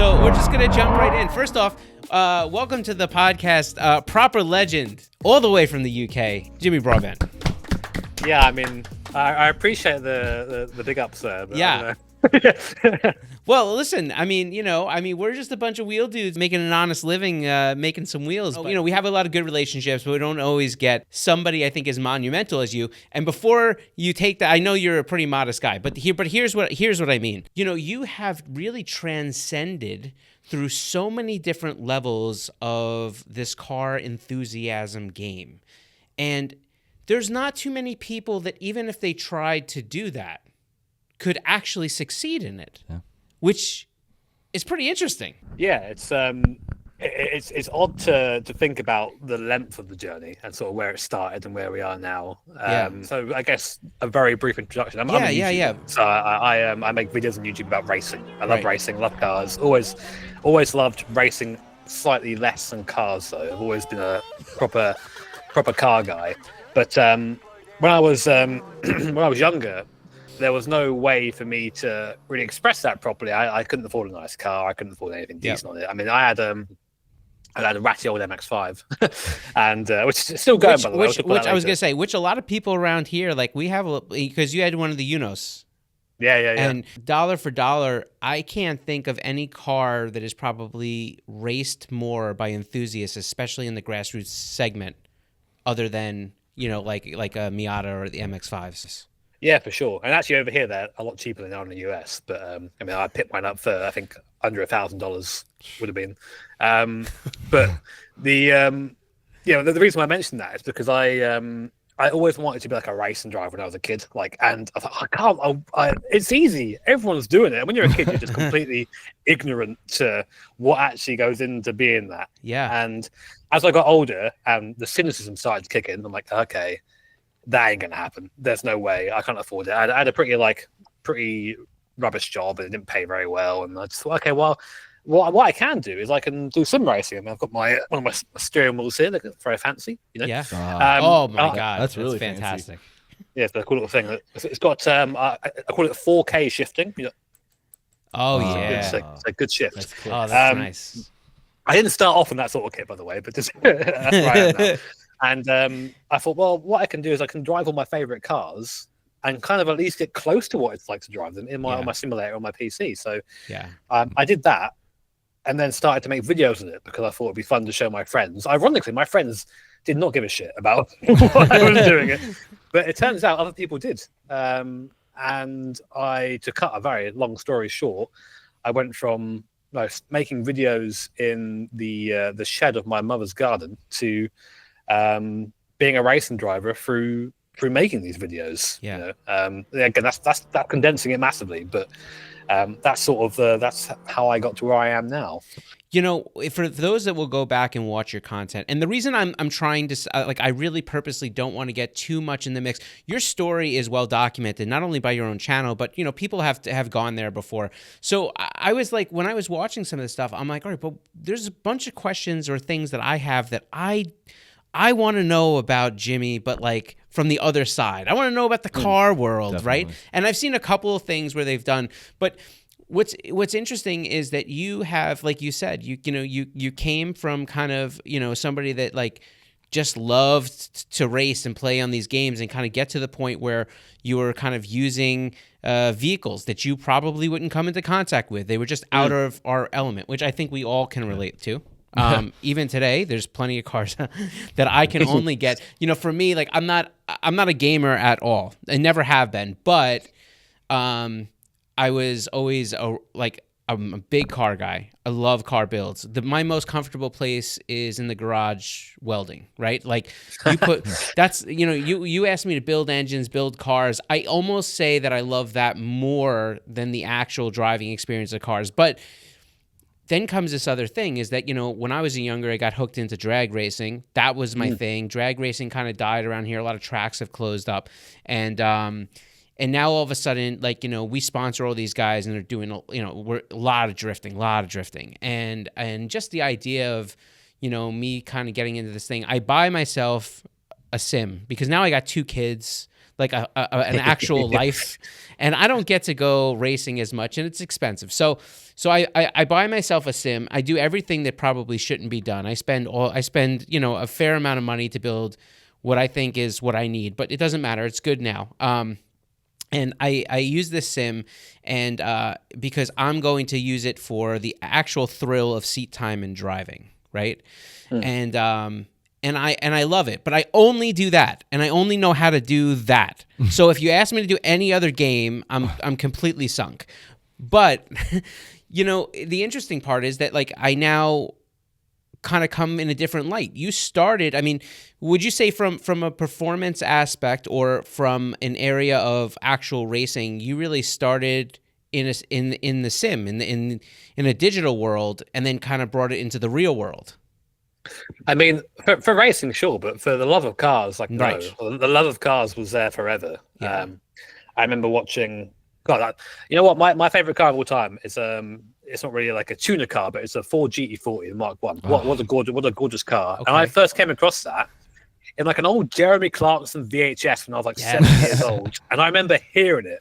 So we're just going to jump right in. First off, welcome to the podcast, proper legend, all the way from the UK, Jimmy Broadbent. Yeah, I mean, I appreciate the big ups there. But Yeah. I don't know. Well, listen, we're just a bunch of wheel dudes making an honest living, making some wheels. But, we have a lot of good relationships, but we don't always get somebody I think as monumental as you. And before you take that, I know you're a pretty modest guy, but here's what I mean. You have really transcended through so many different levels of this car enthusiasm game. And there's not too many people that, even if they tried to do that, could actually succeed in it, which is pretty interesting. Yeah, it's odd to think about the length of the journey and sort of where it started and where we are now. So I guess a very brief introduction. I'm a YouTuber. So I make videos on YouTube about racing. I love racing, love cars. Always loved racing. Slightly less than cars though. I've always been a proper car guy. But when I was younger, there was no way for me to really express that properly. I couldn't afford a nice car. I couldn't afford anything decent on it. I mean, I had a ratty old MX-5, and which is still going. Which I was gonna say, which a lot of people around here, like we have, because you had one of the Unos. Yeah. And dollar for dollar, I can't think of any car that is probably raced more by enthusiasts, especially in the grassroots segment, other than like a Miata or the MX-5s. Yeah, for sure. And actually over here, they're a lot cheaper than they are in the US. But I picked mine up for, I think, under $1,000 would have been. But the reason why I mentioned that is because I always wanted to be like a racing driver when I was a kid. And I thought, it's easy. Everyone's doing it. And when you're a kid, you're just completely ignorant to what actually goes into being that. Yeah. And as I got older and the cynicism started to kick in, I'm like, okay, that ain't gonna happen. There's no way. I can't afford it. I had a pretty rubbish job and it didn't pay very well. And I just thought, okay, well, what I can do is I can do sim racing. I mean, I've got one of my steering wheels here. They're very fancy, Yeah. Oh my god, that's really fantastic. Fancy. Yeah, it's a cool little thing. It's got I call it 4K shifting. Oh yeah, it's a good shift. That's cool. Oh, that's nice. I didn't start off in that sort of kit, by the way, but just that's where I am now. And I thought, well, what I can do is I can drive all my favorite cars and kind of at least get close to what it's like to drive them on my simulator on my PC. So I did that and then started to make videos of it because I thought it'd be fun to show my friends. Ironically, my friends did not give a shit about what I was doing. But it turns out other people did. And to cut a very long story short, I went from making videos in the shed of my mother's garden to being a racing driver through making these videos. Again, that's condensing it massively, but that's how I got to where I am now. For those that will go back and watch your content, and the reason I'm trying to I really purposely don't want to get too much in the mix. Your story is well documented, not only by your own channel, but people have gone there before. So I was like, when I was watching some of this stuff, I'm like, all right, but there's a bunch of questions or things that I have that I want to know about Jimmy, but like from the other side. I want to know about the car world, definitely. right? And I've seen a couple of things where they've done, but what's interesting is that you have, like you said, you came from kind of, somebody that like just loved to race and play on these games and kind of get to the point where you were kind of using vehicles that you probably wouldn't come into contact with. They were just out of our element, which I think we all can relate to. Even today, there's plenty of cars that I can only get. For me, like I'm not a gamer at all. I never have been, but I was always I'm a big car guy. I love car builds. My most comfortable place is in the garage welding, right? Like you put that's you asked me to build engines, build cars. I almost say that I love that more than the actual driving experience of cars, but then comes this other thing is that, when I was younger, I got hooked into drag racing. That was my thing. Drag racing kind of died around here. A lot of tracks have closed up. And now all of a sudden, we sponsor all these guys and they're doing, we're a lot of drifting. And just the idea of, me kind of getting into this thing. I buy myself a sim because now I got 2 kids. like an actual life, and I don't get to go racing as much, and it's expensive. So I buy myself a sim. I do everything that probably shouldn't be done. I spend a fair amount of money to build what I think is what I need, but it doesn't matter. It's good now. And I use this sim, and because I'm going to use it for the actual thrill of seat time and driving, right? And I love it, but I only do that, and I only know how to do that. So if you ask me to do any other game, I'm completely sunk. But the interesting part is that like I now kind of come in a different light. You started, I mean, would you say from a performance aspect or from an area of actual racing, you really started in the sim, in a digital world, and then kind of brought it into the real world? I mean, for racing, sure, but for the love of cars, like, right. No. The love of cars was there forever. Yeah. I remember watching. God, you know what? My favorite car of all time is it's not really like a tuner car, but it's a Ford GT40, the Mark One. What a gorgeous car! Okay. And I first came across that in like an old Jeremy Clarkson VHS when I was like 7 years old, and I remember hearing it.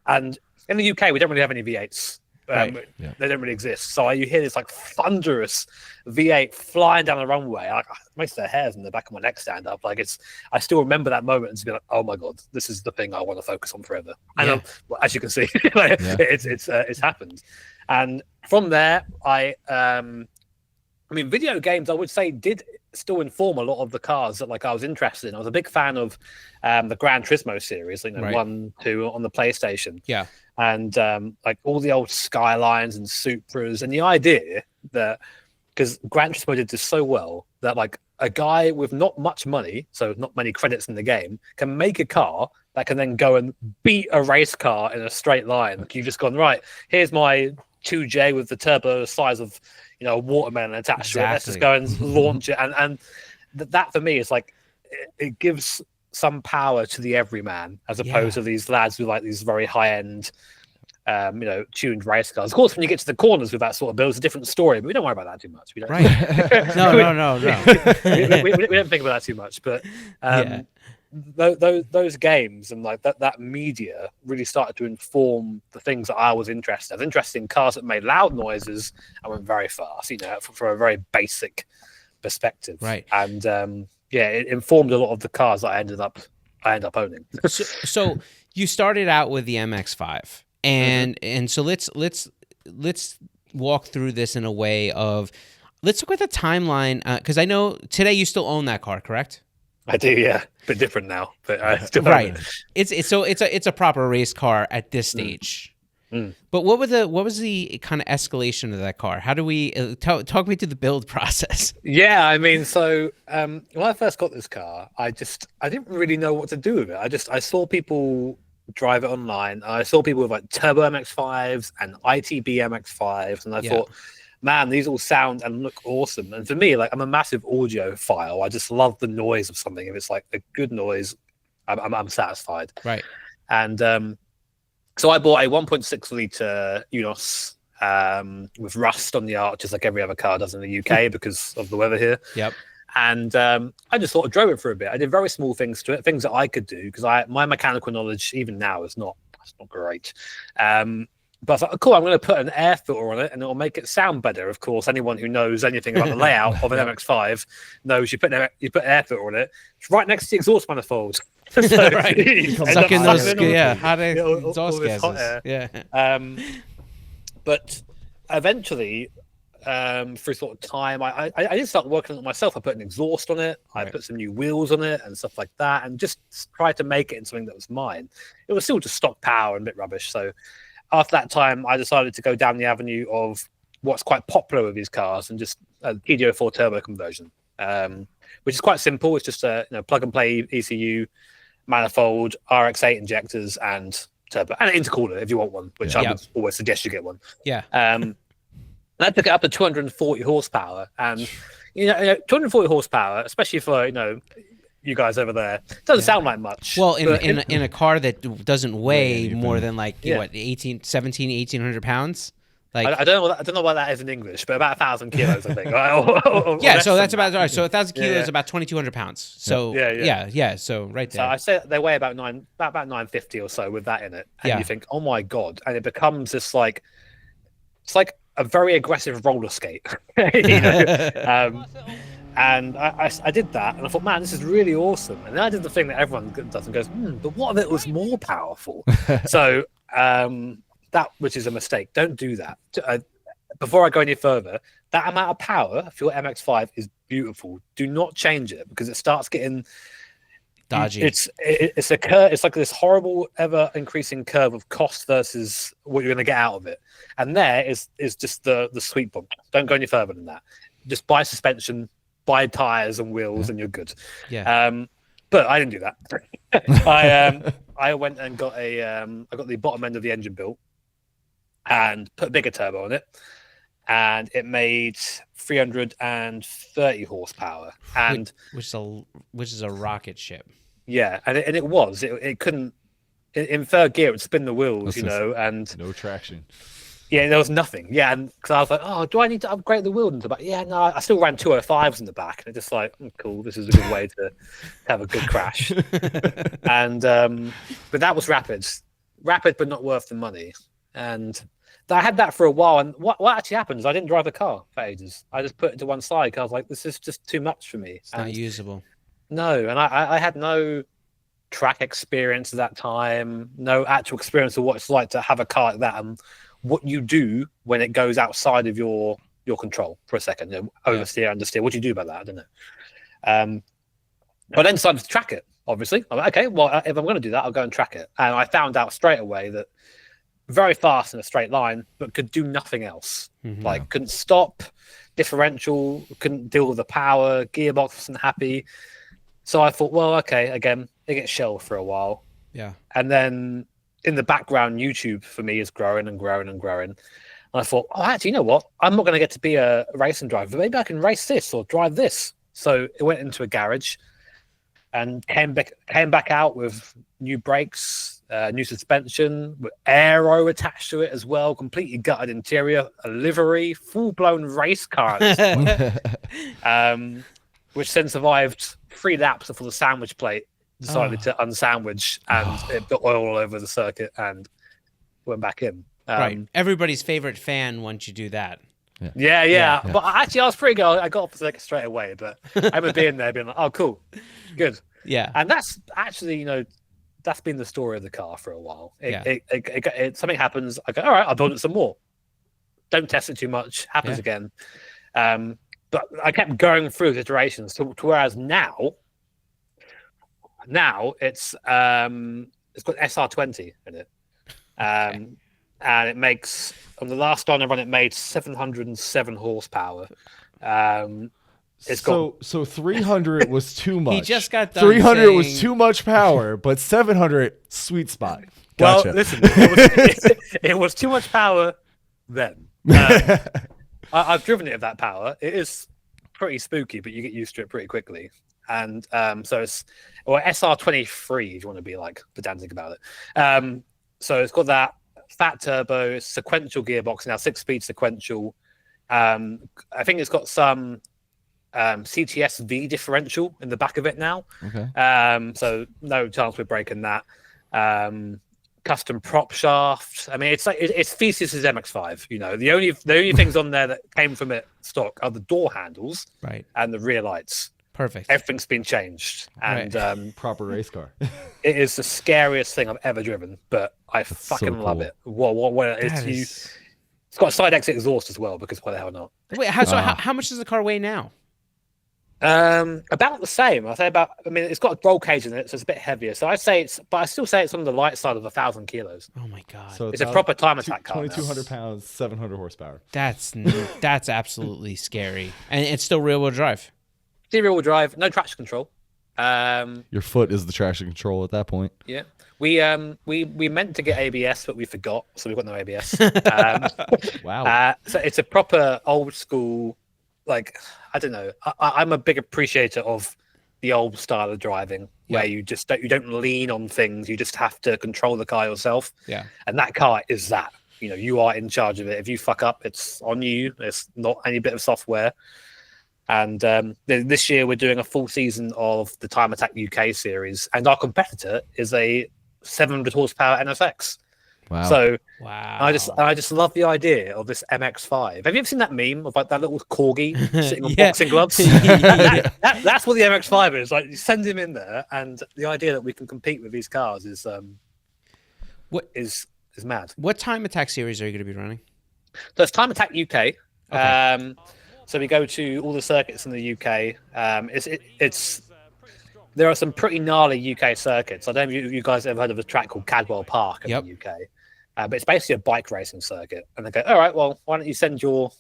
And in the UK, we don't really have any V8s. They don't really exist. So you hear this like thunderous V8 flying down the runway. Like, makes the hairs in the back of my neck stand up. Like I still remember that moment and be like, oh my god, this is the thing I want to focus on forever. And well, as you can see, it's happened. And from there, I mean, video games, I would say, did still inform a lot of the cars that like I was interested in. I was a big fan of the Gran Turismo series, 1, 2 on the PlayStation. Yeah. And like all the old Skylines and Supras, and the idea that because Gran Turismo did this so well that like a guy with not much money, so not many credits in the game, can make a car that can then go and beat a race car in a straight line. Like you've just gone, right, here's my 2J with the turbo the size of a watermelon attached to it. Let's just go and launch it. And that for me is like it gives some power to the everyman as opposed to these lads with like these very high end tuned race cars. Of course, when you get to the corners with that sort of build, it's a different story, but we don't worry about that too much. We don't, no. we don't think about that too much. But those games and like that media really started to inform the things that I was interested in. I was interested in cars that made loud noises and went very fast, for a very basic perspective. Right. And it informed a lot of the cars that I ended up owning. So you started out with the MX-5. And so let's walk through this in a way of, let's look at the timeline, because I know today you still own that car, correct? I do, yeah. Bit different now, but I still right. own it. It's a proper race car at this stage. But what was the kind of escalation of that car? How do we talk me through the build process? Yeah, I mean, so when I first got this car, I didn't really know what to do with it. I saw people drive it online. I saw people with like turbo MX-5s and ITB MX-5s, and I thought, man, these all sound and look awesome. And for me, like, I'm a massive audiophile. I just love the noise of something. If it's like a good noise, I'm satisfied. Right. And so I bought a 1.6 liter Unos with rust on the arches, like every other car does in the UK because of the weather here. Yep. And I just sort of drove it for a bit. I did very small things to it, things that I could do, because my mechanical knowledge, even now, is not great. But I was like, cool, I'm going to put an air filter on it and it'll make it sound better. Of course, anyone who knows anything about the layout of an MX-5 knows you put an air filter on it. It's right next to the exhaust manifold. So right. Sucking those hot exhaust gases. Yeah. But eventually, through sort of time, I did start working on it myself. I put an exhaust on it. I put some new wheels on it and stuff like that, and just tried to make it into something that was mine. It was still just stock power and a bit rubbish. So after that time, I decided to go down the avenue of what's quite popular with these cars and just a TD04 turbo conversion, which is quite simple. It's just a plug and play ECU, manifold, RX-8 injectors, and turbo, and an intercooler if you want one, which I would always suggest you get one. Yeah. And that took it up to 240 horsepower, and 240 horsepower, especially for you guys over there, doesn't sound like much. Well, in a car that doesn't weigh more than like what 1800 pounds. Like I don't know what that is in English, but about 1,000 kilos, I think. yeah, so that's about right. So 1,000 kilos is yeah. about 2,200 pounds. So yeah. So right there. So I say they weigh about 950 or so with that in it, and you think, oh my god, and it becomes this like it's like a very aggressive roller skate, you know. And I did that, and I thought, man, this is really awesome. And then I did the thing that everyone does and goes, but what if it was more powerful? So that, which is a mistake. Don't do that. Before I go any further, that amount of power for your MX-5 is beautiful. Do not change it because it starts getting dodgy. It's a curve. It's like this horrible, ever increasing curve of cost versus what you're going to get out of it. And there is just the sweet spot. Don't go any further than that. Just buy suspension, buy tires and wheels, and you're good. Yeah. But I didn't do that. I went and got I got the bottom end of the engine built and put a bigger turbo on it, and it made 330 horsepower, and which is a rocket ship. Yeah, and it couldn't in third gear it would spin the wheels, you know, and no traction. Yeah, there was nothing. Yeah, and because I was like, oh, do I need to upgrade the wheel? And about, yeah, no, I still ran 205s in the back, and it's just like, cool, this is a good way to have a good crash. And but that was rapid, but not worth the money. And I had that for a while. And what actually happened is I didn't drive the car for ages. I just put it to one side because I was like, this is just too much for me. It's not usable. No, and I had no track experience at that time, no actual experience of what it's like to have a car like that, and what you do when it goes outside of your control for a second, you know, oversteer, understeer. What do you do about that? I don't know. But then decided to track it. Obviously, I'm like, okay, well, if I'm going to do that, I'll go and track it. And I found out straight away that very fast in a straight line, but could do nothing else. Like couldn't stop, differential, couldn't deal with the power, gearbox wasn't happy. So I thought, well, okay, again, it gets shelved for a while. Yeah, and then in the background, YouTube for me is growing and growing and growing. And I thought, oh, actually, you know what? I'm not going to get to be a racing driver. Maybe I can race this or drive this. So it went into a garage and came back out with new brakes, new suspension, with aero attached to it as well, completely gutted interior, a livery, full-blown race car at this point, which then survived 3 laps before the sandwich plate decided to unsandwich, and it put oil all over the circuit and went back in. Right. Everybody's favorite fan once you do that. Yeah. But actually, I was pretty good. I got off the circuit straight away, but I remember being there being like, oh, cool. Good. Yeah. And that's actually, you know, that's been the story of the car for a while. Something happens. I go, all right, I'll build it some more. Don't test it too much. Happens again. But I kept going through the iterations to whereas now it's got SR20 in it. And it makes, on the last time I run, it made 707 horsepower. It's so 300 was too much. He just got done 300 saying... was too much power, but 700 sweet spot. Gotcha. Well, listen, it was too much power then. I've driven it at that power. It is pretty spooky, but you get used to it pretty quickly. And so it's SR23 if you want to be like pedantic about it. So it's got that fat turbo, sequential gearbox now, 6-speed sequential. I think it's got some CTS-V differential in the back of it now. Okay. So no chance we're breaking that. Custom prop shaft. I mean, it's like it's Theseus's MX-5. You know, the only things on there that came from it stock are the door handles, right, and the rear lights. Perfect. Everything's been changed, and proper race car. It is the scariest thing I've ever driven, but I fucking love it. It's got a side exit exhaust as well, because why the hell not? Wait, how much does the car weigh now? About the same. I mean, it's got a roll cage in it, so it's a bit hevier. So I still say it's on the light side of 1,000 kilos. Oh my god! So it's a proper time attack car. 2,200 pounds, 700 horsepower. That's absolutely scary, and it's still rear-wheel drive. Rear-wheel drive, no traction control. Your foot is the traction control at that point. Yeah, we meant to get ABS, but we forgot, so we've got no ABS. Wow. So it's a proper old school. Like, I don't know. I'm a big appreciator of the old style of driving, where you don't lean on things. You just have to control the car yourself. Yeah. And that car is that. you are in charge of it. If you fuck up, it's on you. It's not any bit of software. And this year we're doing a full season of the Time Attack UK series, and our competitor is a 700 horsepower NSX. Wow. So Wow. I just love the idea of this MX-5. Have you ever seen that meme of like that little corgi sitting on Yeah. boxing gloves? That's what the MX-5 is. Like, you send him in there, and the idea that we can compete with these cars is mad. What Time Attack series are you going to be running? So it's Time Attack UK. Okay. So we go to all the circuits in the UK. There are some pretty gnarly UK circuits. I don't know if you guys ever heard of a track called Cadwell Park in the UK. But it's basically a bike racing circuit. And they go, all right, well, why don't you send your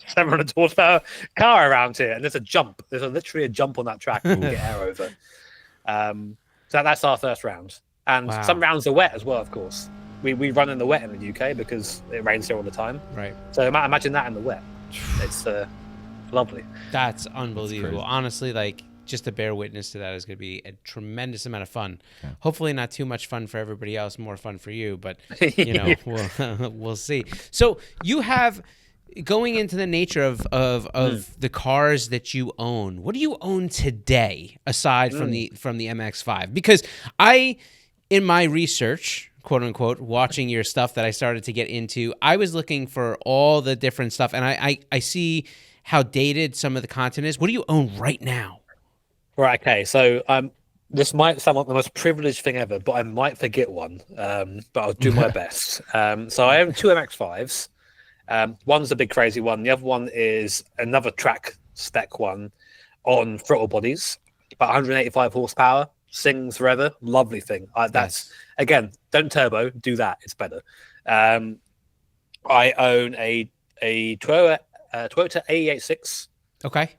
700 horsepower car around here? And there's a jump. There's literally a jump on that track and you get air over. So that's our first round. And some rounds are wet as well, of course. We run in the wet in the UK because it rains here all the time. Right. So imagine that in the wet. It's lovely. That's unbelievable. That's honestly, like, just to bear witness to that is going to be a tremendous amount of fun. Yeah. Hopefully not too much fun for everybody else, more fun for you, but we'll see. So you have, going into the nature of the cars that you own, what do you own today aside from the MX-5? Because in my research, quote unquote, watching your stuff that I started to get into, I was looking for all the different stuff, and I see how dated some of the content is. What do you own right now? Right, okay, so this might sound like the most privileged thing ever, but I might forget one, but I'll do my best. So I own two MX-5s. One's a big crazy one. The other one is another track spec one on throttle bodies, about 185 horsepower, sings forever, lovely thing. That's, again, don't turbo, do that, it's better. I own a Toyota AE86. Okay.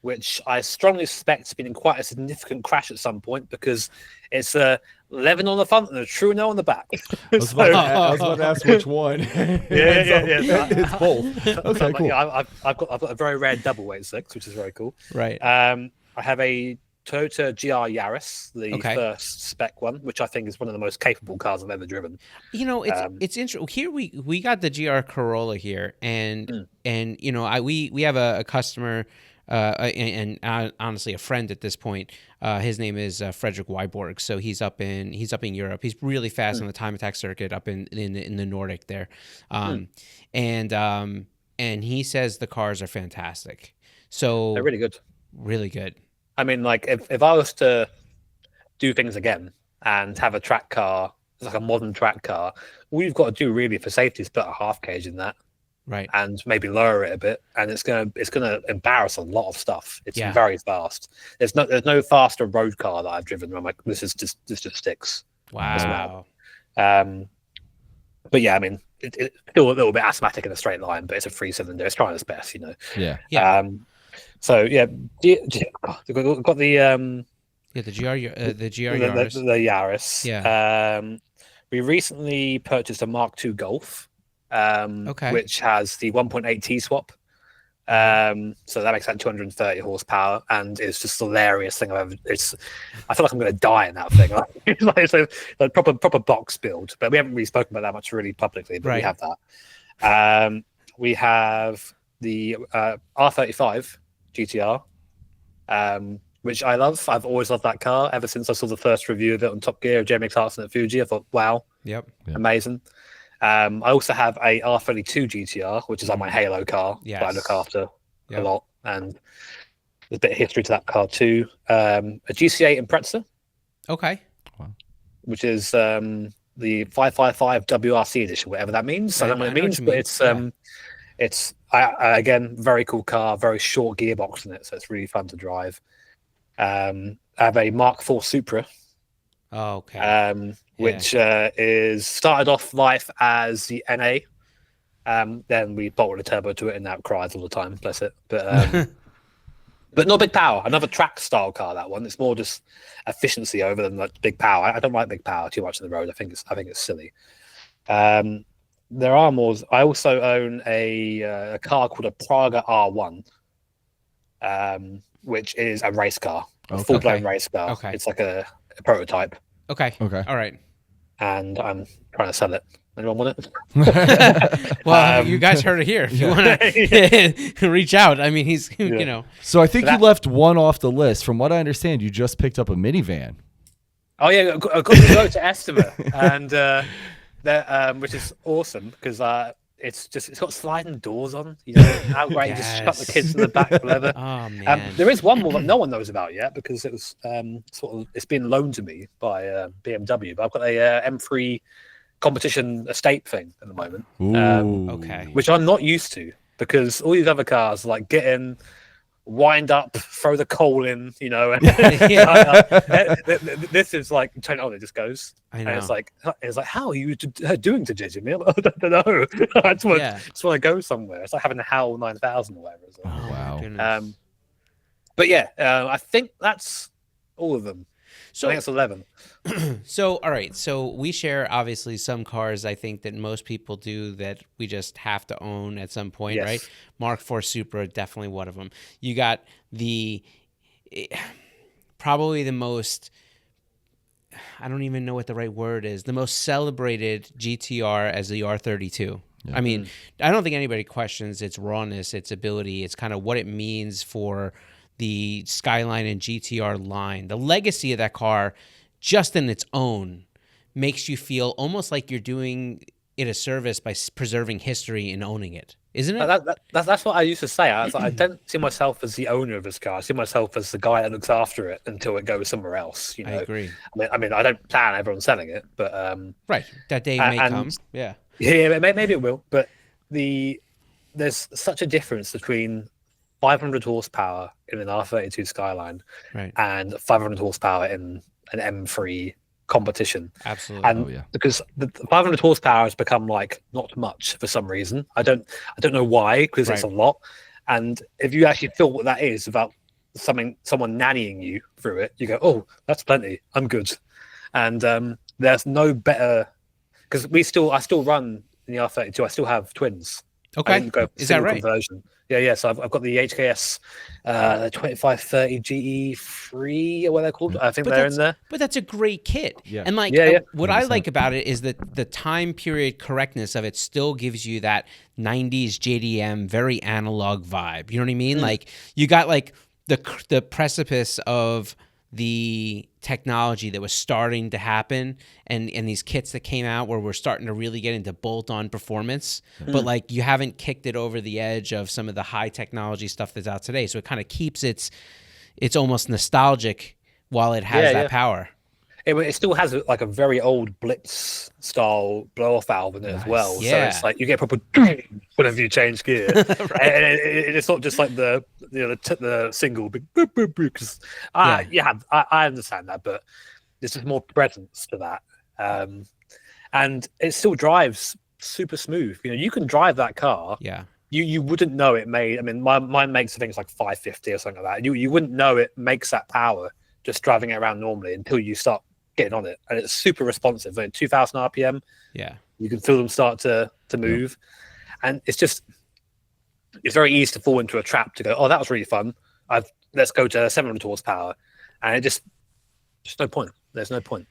Which I strongly suspect has been in quite a significant crash at some point because it's a 11 on the front and a true no on the back. I was about to ask which one. Yeah. It's both. Okay, cool. I've got a very rare double weight 6, which is very cool. Right. I have a Toyota GR Yaris, the first spec one, which I think is one of the most capable cars I've ever driven. It's interesting. Here we got the GR Corolla here, and we have a customer and honestly a friend at this point. His name is Frederick Weiborg. So he's up in Europe. He's really fast on the Time Attack circuit up in the Nordic there, and he says the cars are fantastic. So they're really good. Really good. I mean, like, if I was to do things again and have a track car, like a modern track car, all you've got to do really for safety is put a half cage in that, right, and maybe lower it a bit, and it's gonna embarrass a lot of stuff. It's very fast. There's no faster road car that I've driven where I'm like, this just sticks. Wow. But yeah, I mean, it's still a little bit asthmatic in a straight line, but it's a 3-cylinder. It's trying its best, Yeah. So yeah, got the the GR Yaris. The Yaris. Yeah. We recently purchased a Mark II Golf, which has the 1.8 T swap. So that makes that 230 horsepower, and it's just the hilarious thing I've ever. I feel like I'm going to die in that thing. It's like proper box build, but we haven't really spoken about that much really publicly. But we have that. We have the R35 GTR, which I love. I've always loved that car ever since I saw the first review of it on Top Gear of Jamie Clarkson at Fuji. I thought, wow, amazing. I also have a R32 GTR, which is like my Halo car that I look after a lot, and there's a bit of history to that car too. A GC8 Impreza, which is the 555 WRC edition, whatever that means. I don't know what it means, but it's again, very cool car, very short gearbox in it, so it's really fun to drive. I have a Mark IV Supra, which is started off life as the NA. Then we bolted a turbo to it, and now it cries all the time, bless it. But but not big power. Another track style car, that one. It's more just efficiency over than like big power. I don't like big power too much on the road. I think it's silly. There are more. I also own a car called a Praga R1, which is a race car, a full-blown race car. It's like a prototype. Okay. All right. And I'm trying to sell it. Anyone want it? Well, you guys heard it here. If you want to reach out, I mean, he's you know. So I think you left one off the list. From what I understand, you just picked up a minivan. Oh yeah, I got to go to Estima, and which is awesome because it's got sliding doors on. You know how great you just shut the kids in the back leather. Oh man, there is one more that no one knows about yet because it was it's been loaned to me by BMW. But I've got a M3 competition estate thing at the moment. Okay, which I'm not used to because all these other cars like get in, wind up, throw the coal in, you know. And this is like turn it on, it just goes. I know. And it's like, how are you doing to judge me? I don't know. I just want to go somewhere. It's like having a HAL 9000 or whatever. So. Oh wow. But yeah, I think that's all of them. So I think it's 11. So, all right. So we share obviously some cars I think that most people do that we just have to own at some point, right? Mark IV Supra, definitely one of them. You got probably the most, I don't even know what the right word is, the most celebrated GTR as the R32. Yeah. I mean, I don't think anybody questions its rawness, its ability, it's kind of what it means for the Skyline and GTR line. The legacy of that car, just in its own, makes you feel almost like you're doing it a service by preserving history and owning it, isn't it? That's what I used to say. I was like, I don't see myself as the owner of this car. I see myself as the guy that looks after it until it goes somewhere else. You know? I agree. I mean, I don't plan everyone selling it, but right, that day may come. Yeah, maybe it will. But there's such a difference between 500 horsepower in an R32 Skyline, right, and 500 horsepower in an M3 competition. Absolutely. And because the 500 horsepower has become like not much for some reason. I don't know why, because it's a lot. And if you actually feel what that is about someone nannying you through it, you go, oh, that's plenty. I'm good. And there's no better, because I still run in the R32. I still have twins. Okay. Is that right? Conversion. Yeah. So I've got the HKS 2530 GE3 or what they're called. I think they're in there. But that's a great kit. Yeah. And like what I like about it is that the time period correctness of it still gives you that 90s JDM, very analog vibe. You know what I mean? Like you got like the precipice of the technology that was starting to happen and these kits that came out where we're starting to really get into bolt-on performance, but like you haven't kicked it over the edge of some of the high technology stuff that's out today. So it kind of keeps it's almost nostalgic while it has that power. It still has like a very old Blitz style blow-off valve in it as well. Yeah. So it's like you get proper whenever you change gear, and it's not just like the single big boop boop boop. Because I understand that, but there's just more presence to that, and it still drives super smooth. You know, you can drive that car. Yeah. You wouldn't know it made. I mean, mine makes things like 550 or something like that. You wouldn't know it makes that power just driving it around normally until you start getting on it, and it's super responsive. Like 2,000 RPM. Yeah, you can feel them start to move, and it's very easy to fall into a trap to go, oh, that was really fun. Let's go to 700 horsepower, and it just no point. There's no point.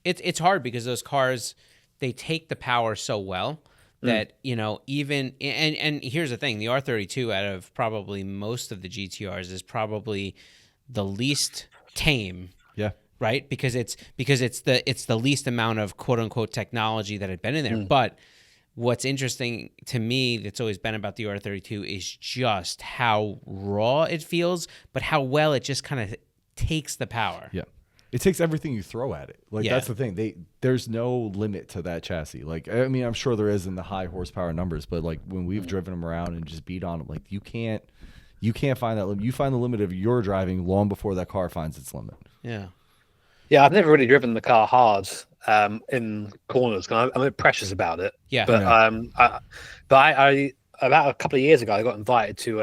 It's hard because those cars, they take the power so well that you know, even and here's the thing: the R32 out of probably most of the GTRs is probably the least tame. Yeah. Right, because it's the least amount of quote unquote technology that had been in there. But what's interesting to me that's always been about the R32 is just how raw it feels, but how well it just kind of takes the power. Yeah, it takes everything you throw at it. Like that's the thing. There's no limit to that chassis. Like I mean, I'm sure there is in the high horsepower numbers, but like when we've driven them around and just beat on them, like you can't find that limit. You find the limit of your driving long before that car finds its limit. Yeah. Yeah, I've never really driven the car hard in corners. I'm a bit precious about it. Yeah. But I about a couple of years ago, I got invited to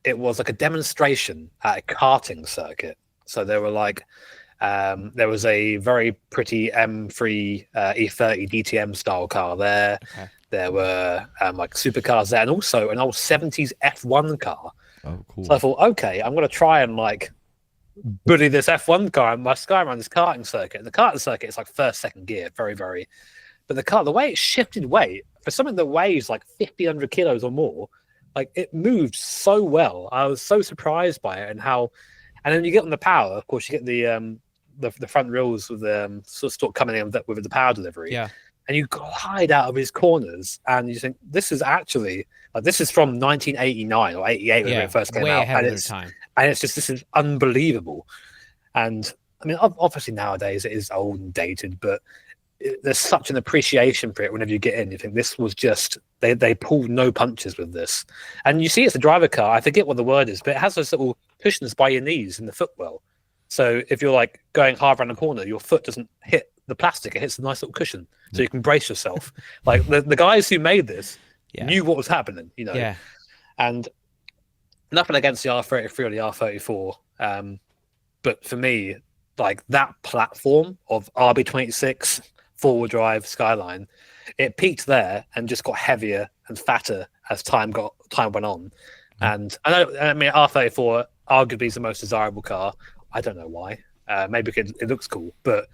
it was like a demonstration at a karting circuit. So there were like, there was a very pretty M3 E30 DTM style car there. Okay. There were like supercars there, and also an old 70s F1 car. Oh, cool. So I thought, okay, I'm going to try and like bully this F1 car, and my guy around this karting circuit. And the karting circuit is like first, second gear, very, very. But the way it shifted weight for something that weighs like 1,500 kilos or more, like it moved so well. I was so surprised by it and how. And then you get on the power. Of course, you get the front wheels with the sort of coming in with the power delivery. Yeah. And you glide out of his corners, and you think this is actually this is from 1989 or 88 when it first came way out, ahead and of their it's time. and it's just this is unbelievable. And I mean, obviously nowadays it is old and dated, but there's such an appreciation for it. Whenever you get in, you think this was just they pulled no punches with this, and you see it's a driver car. I forget what the word is, but it has those little cushions by your knees in the footwell. So if you're like going hard around the corner, your foot doesn't hit the plastic; it hits a nice little cushion, so you can brace yourself. Like the guys who made this knew what was happening, you know. Yeah. And nothing against the R33 or the R34, but for me, like that platform of RB26 four-wheel drive Skyline, it peaked there and just got heavier and fatter as time went on. And I mean, R34 arguably is the most desirable car. I don't know why. Maybe because it looks cool, but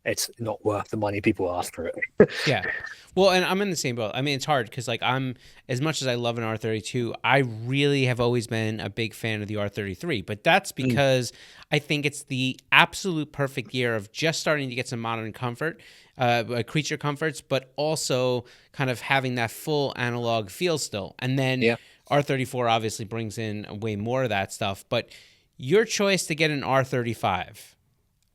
it's not worth the money people ask for it. Yeah. Well, and I'm in the same boat. I mean, it's hard because, like, I'm as much as I love an R32, I really have always been a big fan of the R33. But that's because I think it's the absolute perfect year of just starting to get some modern comfort, creature comforts, but also kind of having that full analog feel still. And then R34 obviously brings in way more of that stuff. But your choice to get an R35.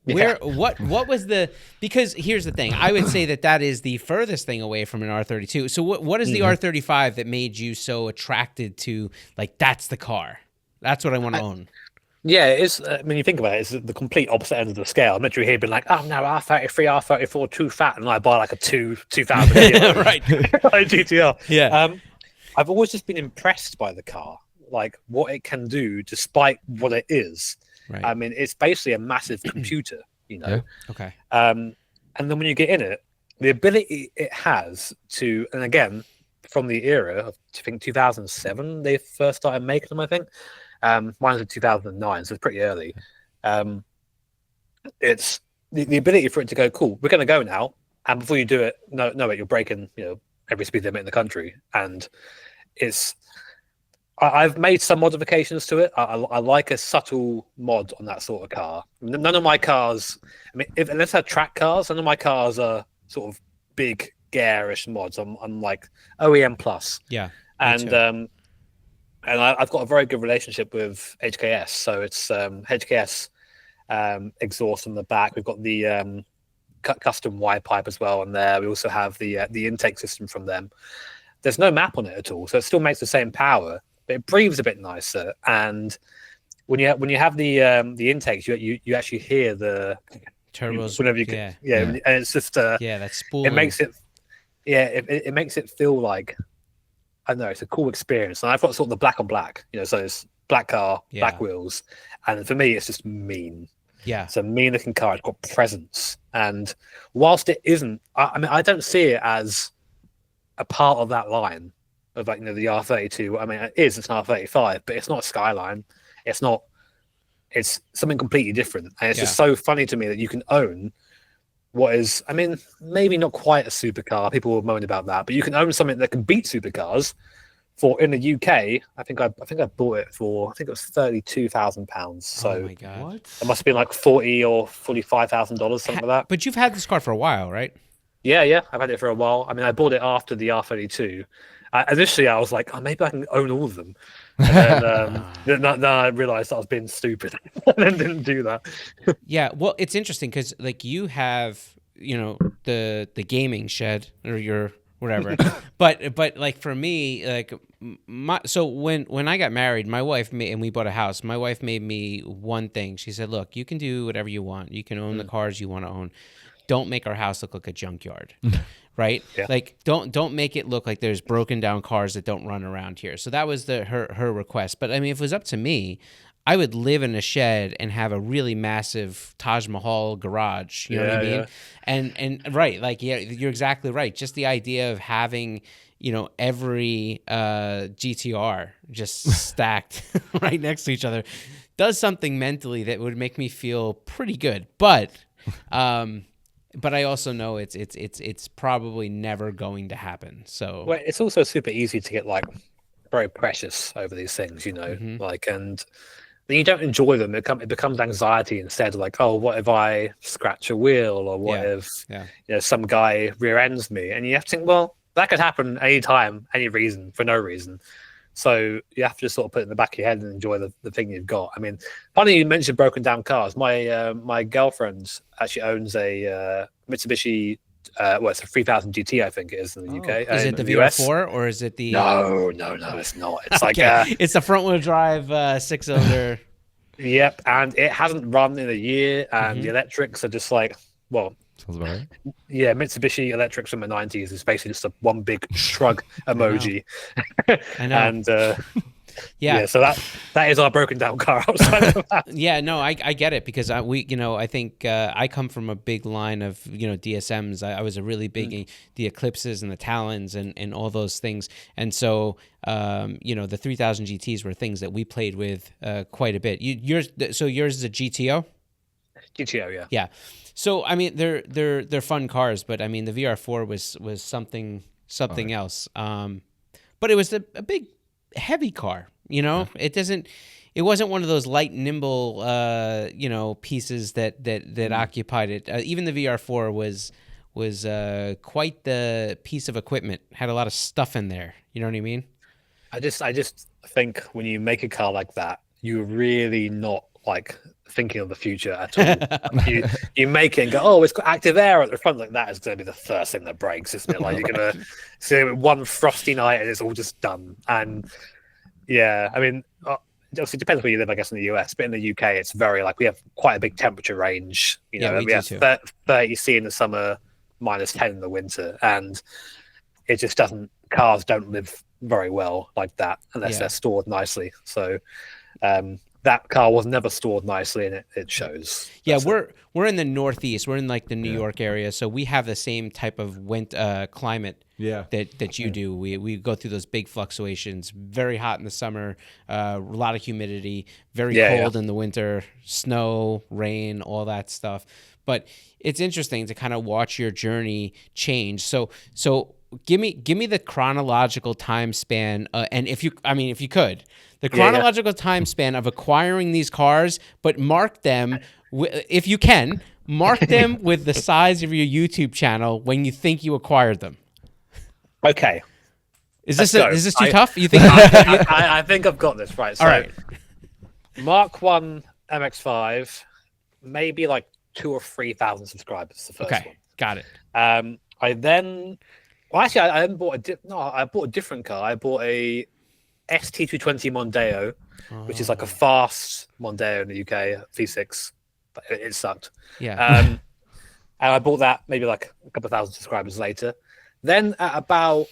What was the, because here's the thing, I would say that is the furthest thing away from an R32. So what is the R35 that made you so attracted to, like, that's the car, that's what I want to own? Yeah, it's, I mean, you think about it, it's the complete opposite end of the scale. I'm literally here being like, oh no, R33, R34, too fat, and I buy like a 2000 right. GTR. Yeah. I've always just been impressed by the car, like what it can do despite what it is. Right. I mean, it's basically a massive computer, you know. Yeah. Okay. And then when you get in it, the ability it has to, and again, from the era of, I think 2007, they first started making them. I think mine's in 2009, so it's pretty early. It's the ability for it to go, cool, we're going to go now, and before you do it, no, you're breaking, you know, every speed limit in the country, and it's. I've made some modifications to it. I like a subtle mod on that sort of car. None of my cars, I mean, unless they're track cars, none of my cars are sort of big, garish mods. I'm like OEM plus. Yeah. And I've got a very good relationship with HKS. So it's HKS exhaust on the back. We've got the custom Y pipe as well on there. We also have the intake system from them. There's no map on it at all, so it still makes the same power. But it breathes a bit nicer, and when you have the intakes, you actually hear the turbos whenever you can, and it's just that spooling. It makes it it makes it feel like, I don't know, it's a cool experience. And I've got sort of the black on black, you know, so it's black car, black wheels, and for me it's just mean. Yeah, it's a mean looking car. It's got presence, and whilst it isn't, I mean, I don't see it as a part of that line of, like, you know, the R32. I mean, it's an R35, but it's not a Skyline. It's something completely different. And it's just so funny to me that you can own what is, I mean, maybe not quite a supercar. People will moan about that, but you can own something that can beat supercars for, in the UK. I think I bought it for, I think it was £32,000. So oh my God. What? It must have been like $40,000 or $45,000, something like that. But you've had this car for a while, right? Yeah, I've had it for a while. I mean, I bought it after the R32. Initially, I was like, oh, maybe I can own all of them. And then I realized I was being stupid and then didn't do that. Yeah, well, it's interesting because, like, you have, you know, the gaming shed or your whatever, but like for me, like so when I got married, my wife and we bought a house. My wife made me one thing. She said, "Look, you can do whatever you want. You can own the cars you want to own. Don't make our house look like a junkyard." Right? Yeah. Like, don't make it look like there's broken down cars that don't run around here. So that was her request. But I mean, if it was up to me, I would live in a shed and have a really massive Taj Mahal garage. You know what I mean? Yeah. And right, like, yeah, you're exactly right. Just the idea of having, you know, every GTR just stacked right next to each other. does something mentally that would make me feel pretty good. But I also know it's probably never going to happen. So Well, it's also super easy to get like very precious over these things, like, and then you don't enjoy them. It becomes anxiety instead. Like, oh, what if I scratch a wheel, or what if some guy rear ends me? And you have to think, well, that could happen anytime, any reason, for no reason. So you have to just sort of put it in the back of your head and enjoy the thing you've got. I mean, funny you mentioned broken down cars. My girlfriend actually owns a Mitsubishi. It's a 3000 GT, I think it is in the UK. Is it the VR4 or is it the? No, it's not. It's like it's a front wheel drive 6-cylinder. Yep, and it hasn't run in a year, and the electrics are just like, well, sounds about right. Yeah, Mitsubishi electrics from the 90s is basically just one big shrug emoji. I know. And so that is our broken down car outside of that. Yeah, no, I get it, because I think I come from a big line of DSMs. I was a really big the Eclipses and the Talons and all those things, and so the 3000 GTs were things that we played with quite a bit. Yours is a GTO. GTO, yeah. Yeah. So I mean, they're fun cars, but I mean the VR4 was something else. But it was a big, heavy car. It wasn't one of those light, nimble, pieces that occupied it. Even the VR4 was quite the piece of equipment. Had a lot of stuff in there. You know what I mean? I just think when you make a car like that, you're really not like thinking of the future at all. you make it and go, oh, it's got active air at the front. Like that is going to be the first thing that breaks, isn't it? Like you're going to see one frosty night and it's all just done. And yeah, I mean, obviously it depends where you live, I guess, in the US, but in the UK, it's very like we have quite a big temperature range. We have 30°C in the summer, -10 in the winter, and it just doesn't. Cars don't live very well like that unless they're stored nicely. So that car was never stored nicely, and it shows. Yeah, we're in the Northeast. We're in like the New York area, so we have the same type of climate. That you do. We go through those big fluctuations. Very hot in the summer, a lot of humidity. Very cold in the winter. Snow, rain, all that stuff. But it's interesting to kind of watch your journey change. So give me the chronological time span, and if you could, the chronological time span of acquiring these cars, but mark them if you can. Mark them with the size of your YouTube channel when you think you acquired them. Okay. Is this too tough? You think? I think I've got this right. So, all right. Mark 1 MX-5, maybe like 2,000 or 3,000 subscribers. The first one. Got it. I then, I hadn't bought I bought a different car. I bought a ST220 Mondeo, which is like a fast Mondeo in the UK, V6, but it sucked. Yeah. And I bought that maybe like a couple of thousand subscribers later. Then at about,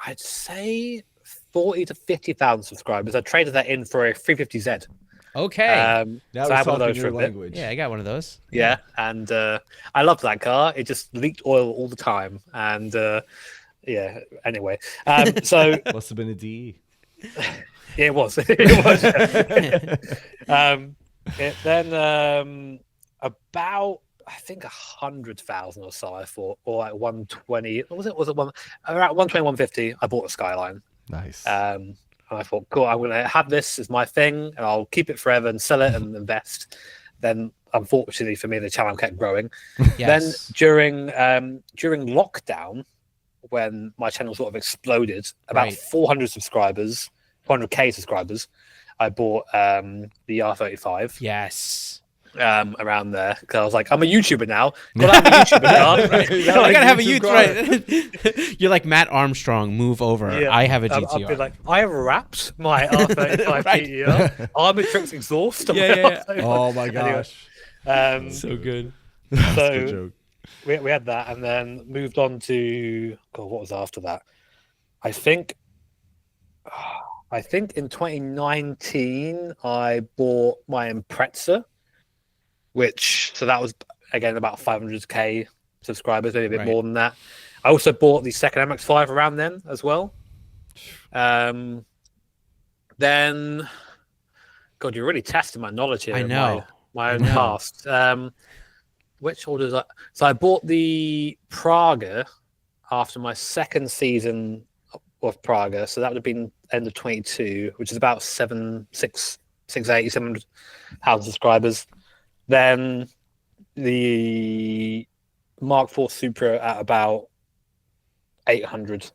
I'd say 40 to 50,000 subscribers, I traded that in for a 350Z. Okay. Now so I we're have one of talking those your for a bit. language. Yeah, I got one of those. Yeah, and I loved that car. It just leaked oil all the time, and anyway, so Must have been a DE. yeah, it was. It was. Then about, I think 100,000 or so, I thought, or like 120. Was it around 120, 150? I bought a Skyline. Nice. And I thought, cool, I'm going to have this as my thing, and I'll keep it forever and sell it and invest. Then, unfortunately for me, the channel kept growing. Yes. Then during lockdown, when my channel sort of exploded, about 400 subscribers, 400k subscribers, I bought the R35. Yes. Around there, because I was like, I'm a YouTuber now. Gotta have a YouTuber now. I gotta have a YouTube, right? You're like Matt Armstrong. Move over. Yeah. I have a GTR. I'll be like, I have wrapped my R35 GTR. Armatrix exhaust. Yeah. Oh my gosh. Anyway, so good. That's a good joke. We had that, and then moved on to what was after that? I think in 2019 I bought my Impreza, so that was again about 500k subscribers, maybe a bit more than that. I also bought the second MX-5 around then as well. Then God, you're really testing my knowledge here. I know. My own past. Which orders? So I bought the Praga after my second season of Praga. So that would have been end of 22, which is about 700,000 subscribers. Then the Mark IV Supra at about 800.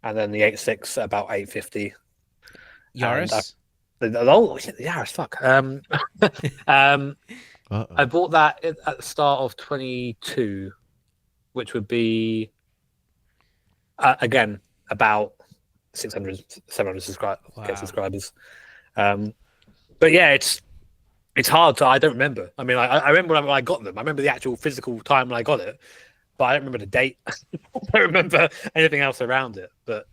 And then the 8.6 at about 850. Yaris? Yaris, fuck. I bought that at the start of 22, which would be, again, about 600, 700 subscribers. But yeah, it's hard to, I don't remember. I mean, I remember when I got them. I remember the actual physical time when I got it, but I don't remember the date. I don't remember anything else around it. But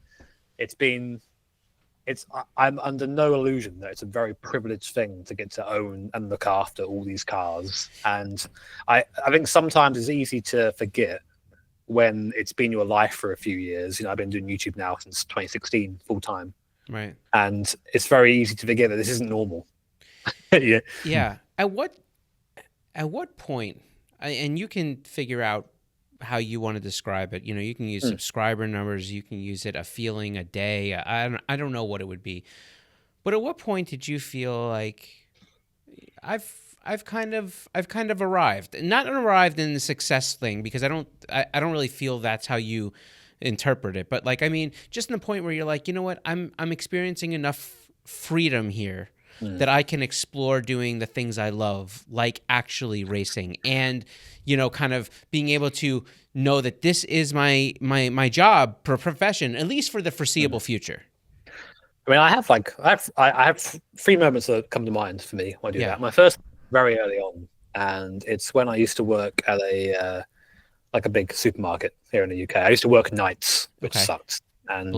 I'm under no illusion that it's a very privileged thing to get to own and look after all these cars. And I think sometimes it's easy to forget when it's been your life for a few years. You know, I've been doing YouTube now since 2016 full time. Right. And it's very easy to forget that this isn't normal. Yeah. Yeah. At what point, and you can figure out how you want to describe it. You know, you can use subscriber numbers, you can use it a feeling, a day. I don't know what it would be. But at what point did you feel like I've kind of arrived? Not arrived in the success thing, because I don't really feel that's how you interpret it. But like, I mean, just in the point where you're like, you know what, I'm experiencing enough freedom here that I can explore doing the things I love, like actually racing, and, you know, kind of being able to know that this is my job, profession, at least for the foreseeable future. I mean, I have three moments that come to mind for me when I do that. My first, very early on, and it's when I used to work at a big supermarket here in the UK. I used to work nights, which sucked, and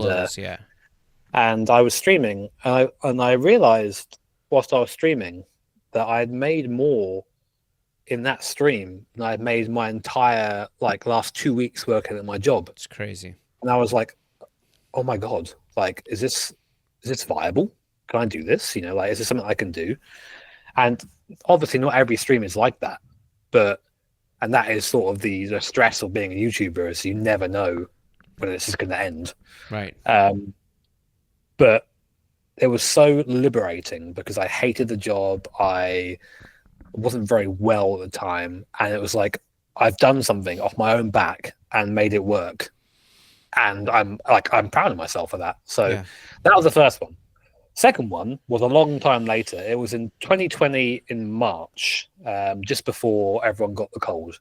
and I was streaming, and I realized whilst I was streaming that I had made more in that stream than I had made my entire last 2 weeks working at my job. It's crazy. And I was like, oh my God, like, is this viable? Can I do this? You know, like, is this something I can do? And obviously not every stream is like that, and that is sort of the stress of being a YouTuber, is you never know when this is going to end. Right. But it was so liberating because I hated the job. I wasn't very well at the time, and it was like, I've done something off my own back and made it work, and I'm proud of myself for that. So that was the first one. Second one was a long time later. It was in 2020 in March, just before everyone got the cold,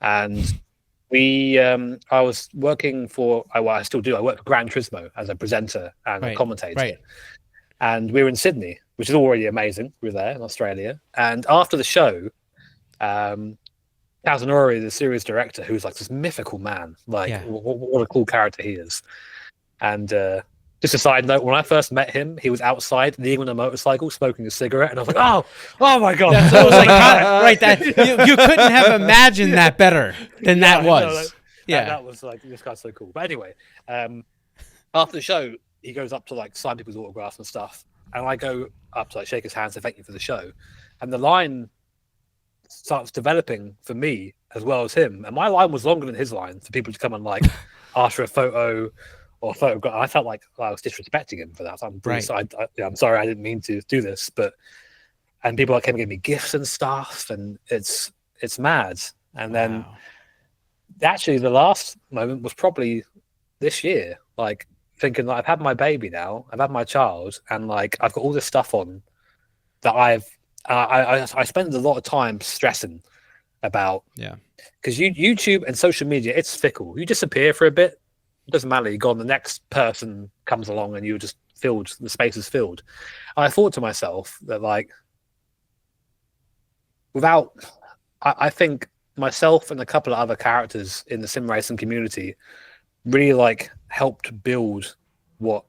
and I was working for, I still do, I work for Gran Turismo as a presenter and a commentator. Right. And we were in Sydney, which is already amazing. We were there in Australia. And after the show, Kazunori, the series director, who's like this mythical man, what a cool character he is. And just a side note, when I first met him, he was outside leaning on a motorcycle smoking a cigarette, and I was like, oh my God. So it was like, right, that you couldn't have imagined that better than that was. That was like, this guy's so cool. But anyway, after the show, he goes up to sign people's autographs and stuff, and I go up to shake his hand, say thank you for the show, and the line starts developing for me as well as him, and my line was longer than his line for people to come and ask for a photo or photograph. I felt like I was disrespecting him for that. I'm sorry, I didn't mean to do this, and people came and gave me gifts and stuff, and it's mad. And then actually the last moment was probably this year, thinking I've had my baby now, I've had my child, and I've got all this stuff on that I spend a lot of time stressing about. Yeah, because YouTube and social media, it's fickle. You disappear for a bit, it doesn't matter. You're gone. The next person comes along, and you're just filled. The space is filled. And I thought to myself that I think myself and a couple of other characters in the sim racing community really helped build what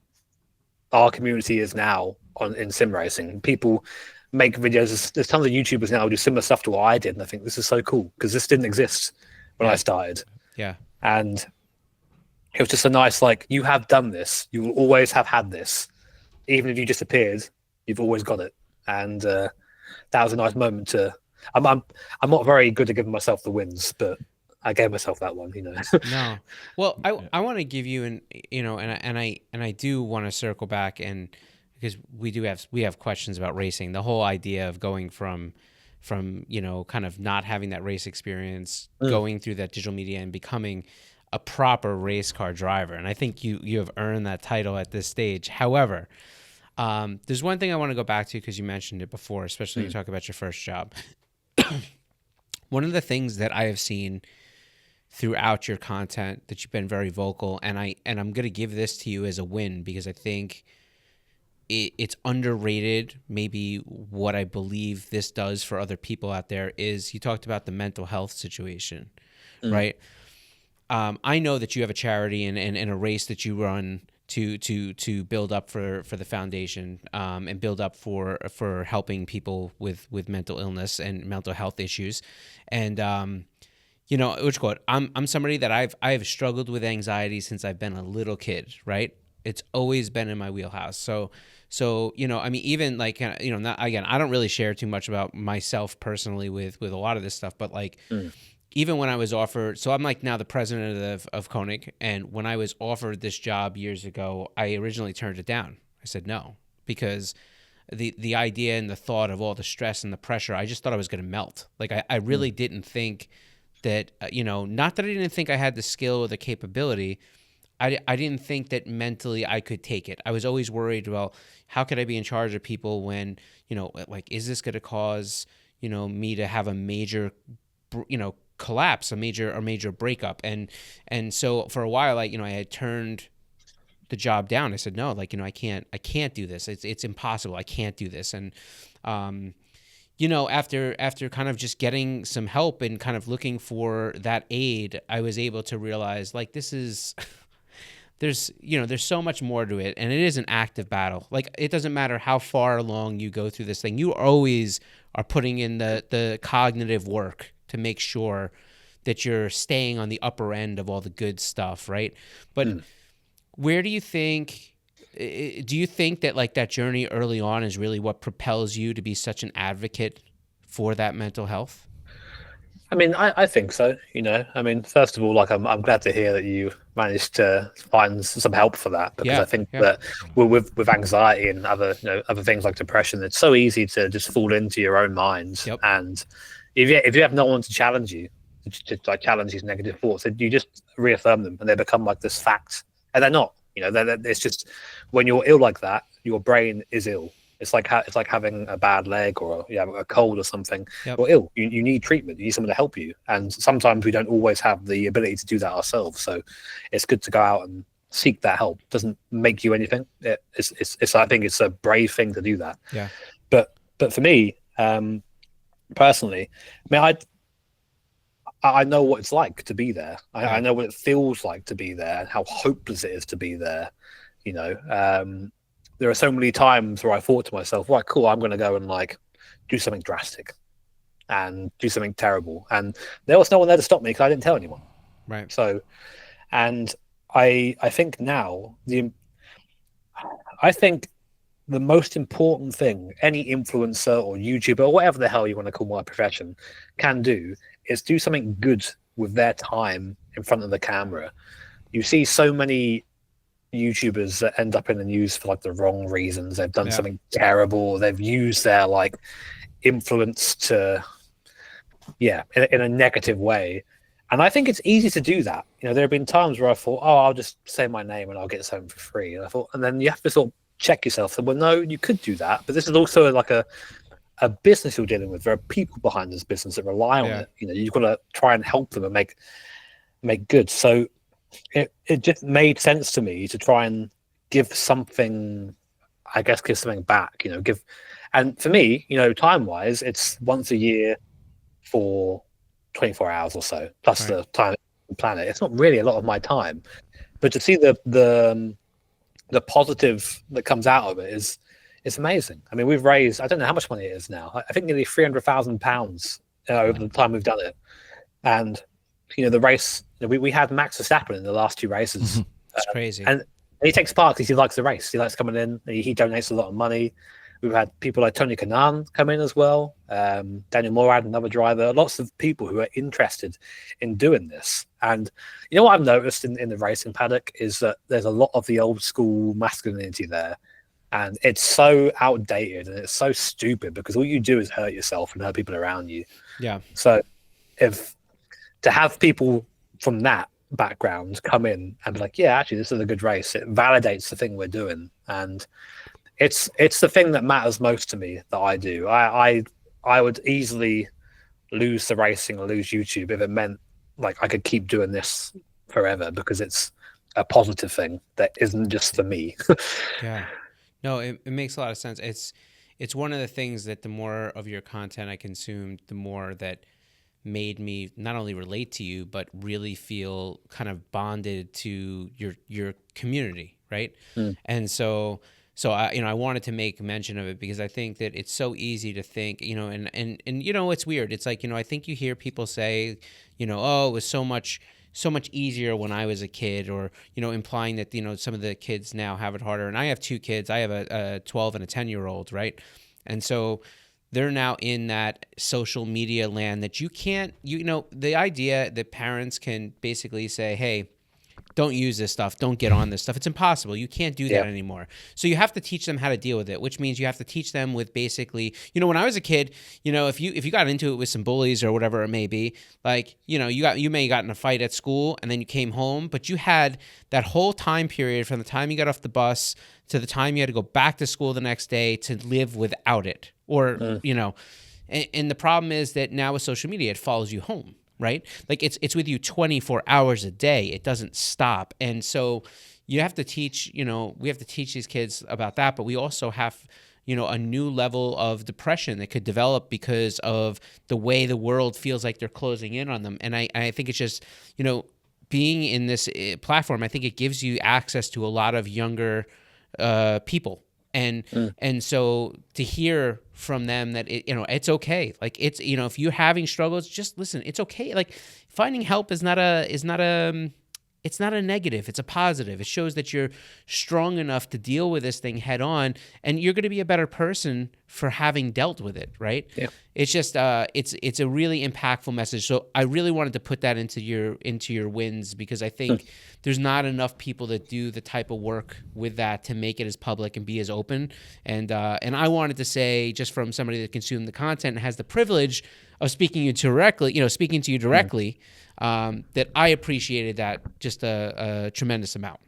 our community is now in sim racing. People make videos. There's tons of YouTubers now who do similar stuff to what I did, and I think this is so cool because this didn't exist when I started. Yeah, and it was just a nice you have done this. You will always have had this, even if you disappeared. You've always got it. And that was a nice moment to. I'm not very good at giving myself the wins, but I gave myself that one, No. Well, I want to give you and I do want to circle back, and because we have questions about racing. The whole idea of going from kind of not having that race experience, going through that digital media and becoming a proper race car driver. And I think you have earned that title at this stage. However, there's one thing I want to go back to, because you mentioned it before, especially when you talk about your first job. One of the things that I have seen throughout your content that you've been very vocal, and I'm going to give this to you as a win, because I think it's underrated, maybe what I believe this does for other people out there, is you talked about the mental health situation, right? I know that you have a charity and a race that you run to build up for the foundation, and build up for helping people with mental illness and mental health issues. And I'm somebody that I've struggled with anxiety since I've been a little kid, right? It's always been in my wheelhouse. So I mean, even like, not, again, I don't really share too much about myself personally with a lot of this stuff, but like, even when I was offered, so I'm like now the president of Koenig, and when I was offered this job years ago, I originally turned it down. I said no, because the idea and the thought of all the stress and the pressure, I just thought I was going to melt. Like I really didn't think that, not that I didn't think I had the skill or the capability. I didn't think that mentally I could take it. I was always worried, well, how could I be in charge of people when, like, is this going to cause, me to have a major, collapse, a major breakup. And so for a while, I had turned the job down. I said, no, like, I can't do this. It's impossible. I can't do this. And, after kind of just getting some help and kind of looking for that aid, I was able to realize, like, this is, there's so much more to it, and it is an active battle. Like, it doesn't matter how far along you go through this thing. You always are putting in the cognitive work to make sure that you're staying on the upper end of all the good stuff, right? But where do you think that like that journey early on is really what propels you to be such an advocate for that mental health? I mean, I think so. I mean, first of all, like I'm glad to hear that you managed to find some help for that, because I think that with anxiety and other things like depression, it's so easy to just fall into your own mind. And if you have no one to challenge you, just like challenge these negative thoughts, you just reaffirm them, and they become like this fact, and they're not. It's just when you're ill like that, your brain is ill. It's like having a bad leg or a cold or something. You're ill. You need treatment. You need someone to help you. And sometimes we don't always have the ability to do that ourselves. So it's good to go out and seek that help. It doesn't make you anything. It's I think it's a brave thing to do that. Yeah. But for me, personally, I mean, I know what it's like to be there. I know what it feels like to be there, and how hopeless it is to be there. There are so many times where I thought to myself, right, cool, I'm going to go and like do something drastic and do something terrible. And there was no one there to stop me, because I didn't tell anyone. Right. So, and I think now I think the most important thing any influencer or YouTuber or whatever the hell you want to call my profession can do is do something good with their time in front of the camera. You see so many YouTubers that end up in the news for like the wrong reasons. They've done something terrible. They've used their like influence to, in a negative way. And I think it's easy to do that. There have been times where I thought, oh, I'll just say my name and I'll get something for free. And then you have to sort of check yourself. So, well, no, you could do that, but this is also like a business you're dealing with. There are people behind this business that rely on it. You've got to try and help them and make good. So it just made sense to me to try and give something back, and for me, time wise, it's once a year for 24 hours or so, plus the time on the planet. It's not really a lot of my time, but to see the positive that comes out of it it's amazing. I mean, we've raised, I don't know how much money it is now. I think nearly £300,000 over the time we've done it. And the race, we had Max Verstappen in the last two races. It's crazy. And he takes part because he likes the race. He likes coming in. He donates a lot of money. We've had people like Tony Kanaan come in as well. Daniel Morad, another driver. Lots of people who are interested in doing this. And you know what I've noticed in the racing paddock is that there's a lot of the old school masculinity there. And it's so outdated and it's so stupid because all you do is hurt yourself and hurt people around you. Yeah. So to have people from that background come in and be like, yeah, actually, this is a good race. It validates the thing we're doing. And it's the thing that matters most to me that I do. I would easily lose the racing or lose YouTube if it meant like I could keep doing this forever because it's a positive thing that isn't just for me. Yeah. No, it makes a lot of sense. It's one of the things that the more of your content I consumed, the more that made me not only relate to you, but really feel kind of bonded to your community, right? And so I wanted to make mention of it because I think that it's so easy to think, and it's weird. It's like, I think you hear people say, oh, it was so much easier when I was a kid, or, implying that, some of the kids now have it harder. And I have two kids. I have a 12 and a 10-year-old, right? And so they're now in that social media land that you can't, the idea that parents can basically say, hey, don't use this stuff. Don't get on this stuff. It's impossible. You can't do that anymore. So you have to teach them how to deal with it, which means you have to teach them with basically, when I was a kid, if you got into it with some bullies or whatever it may be, like, you may have gotten in a fight at school and then you came home, but you had that whole time period from the time you got off the bus to the time you had to go back to school the next day to live without it. Or, and the problem is that now with social media, it follows you home. Right? Like it's with you 24 hours a day. It doesn't stop. And so you have to teach, we have to teach these kids about that, but we also have, a new level of depression that could develop because of the way the world feels like they're closing in on them. And I think it's just, being in this platform, I think it gives you access to a lot of younger people. And so to hear from them that it's okay. Like it's, if you're having struggles, just listen, it's okay. Like finding help is not a negative. It's a positive. It shows that you're strong enough to deal with this thing head on, and you're going to be a better person for having dealt with it. Right. Yeah. It's just, it's a really impactful message. So I really wanted to put that into your wins, because I think there's not enough people that do the type of work with that to make it as public and be as open. And I wanted to say, just from somebody that consumed the content and has the privilege of speaking to you directly, that I appreciated that just a tremendous amount.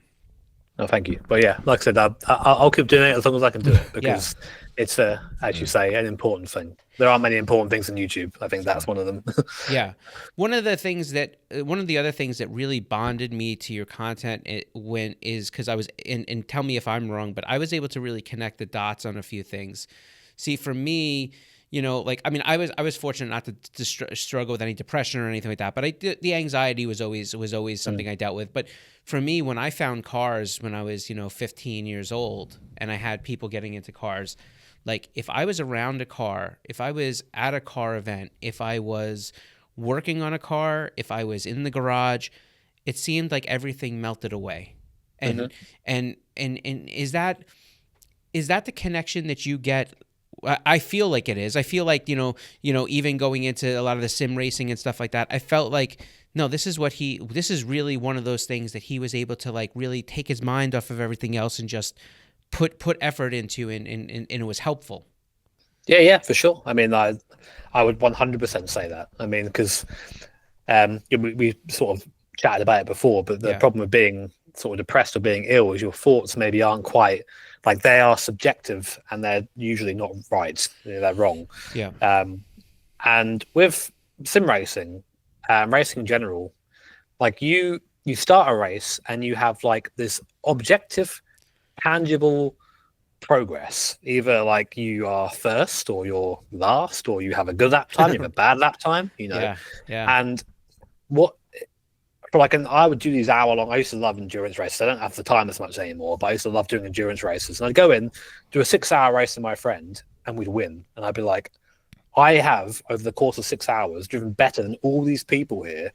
Oh, thank you. But yeah, like I said, I'll keep doing it as long as I can do it, because it's, as you say, an important thing. There are many important things on YouTube. I think that's one of them. Yeah. One of the other things that really bonded me to your content is because I was, and tell me if I'm wrong, but I was able to really connect the dots on a few things. See, for me, I was fortunate not to struggle with any depression or anything like that, but the anxiety was always something I dealt with. But for me, when I found cars when I was, 15 years old, and I had people getting into cars, like if I was around a car, if I was at a car event, if I was working on a car, if I was in the garage, it seemed like everything melted away. And is that the connection that you get? I feel like it is. I feel like, even going into a lot of the sim racing and stuff like that, I felt like, no, this is really one of those things that he was able to like really take his mind off of everything else and just put effort into, and it was helpful. Yeah, for sure. I mean, I would 100% say that. I mean, because we sort of chatted about it before, but the problem with being sort of depressed or being ill is your thoughts maybe aren't quite, like, they are subjective and they're usually not right. They're wrong. Yeah. And with sim racing, racing in general, like you start a race and you have like this objective, tangible progress. Either like you are first or you're last, or you have a good lap time, you have a bad lap time, Yeah. And what, for like, I would do these hour-long. I used to love endurance races. I don't have the time as much anymore, but I used to love doing endurance races. And I'd go in, do a 6-hour race with my friend, and we'd win. And I'd be like, I have, over the course of 6 hours, driven better than all these people here.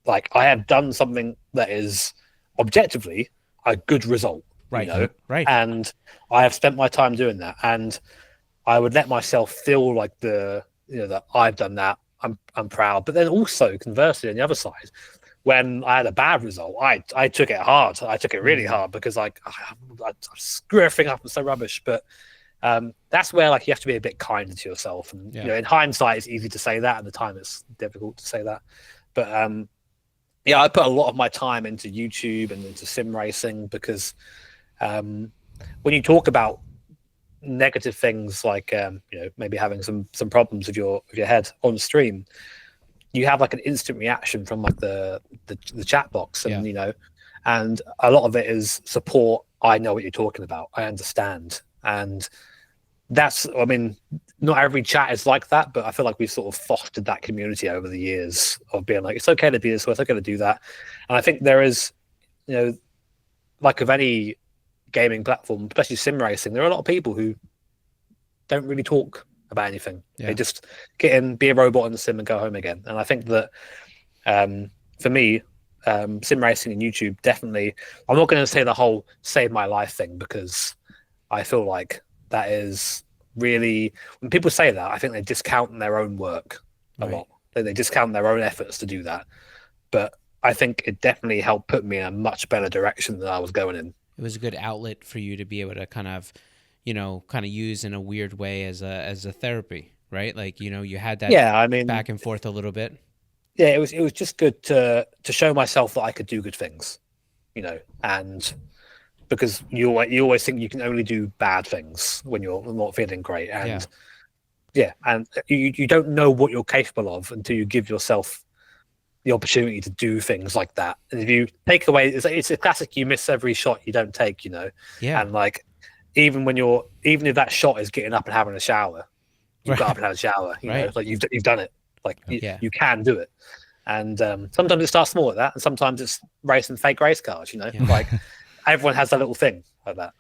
Like, I have done something that is objectively a good result. Right. You know? Right. And I have spent my time doing that. And I would let myself feel like that I've done that. I'm proud. But then also conversely on the other side, when I had a bad result, I took it hard. I took it really hard because I screw everything up. I'm so rubbish. But that's where like you have to be a bit kinder to yourself. And in hindsight, it's easy to say that. At the time, it's difficult to say that. But I put a lot of my time into YouTube and into sim racing because when you talk about negative things like maybe having some problems with your head on stream, you have like an instant reaction from like the chat box, and and a lot of it is support. I know what you're talking about. I understand. And that's, I mean, not every chat is like that, but I feel like we've sort of fostered that community over the years of being like, it's okay to be this way, it's okay to do that. And I think there is, like of any gaming platform, especially sim racing, there are a lot of people who don't really talk about anything. They just get in, be a robot in the sim and go home again. And I think that for me, sim racing and YouTube definitely, I'm not going to say the whole save my life thing, because I feel like that is really, when people say that, I think they discount their own work a lot. They discount their own efforts to do that. But I think it definitely helped put me in a much better direction than I was going in. It was a good outlet for you to be able to kind of use in a weird way as a therapy, right? Like, you had that back and forth a little bit. Yeah, it was just good to show myself that I could do good things, and because you always think you can only do bad things when you're not feeling great, and and you don't know what you're capable of until you give yourself the opportunity to do things like that. And if you take away, it's a classic, you miss every shot you don't take, and like even if that shot is getting up and having a shower, you've got up and had a shower, you know, like you've done it, like you can do it. And sometimes it starts small like that, and sometimes it's racing fake race cars, like everyone has that little thing like that.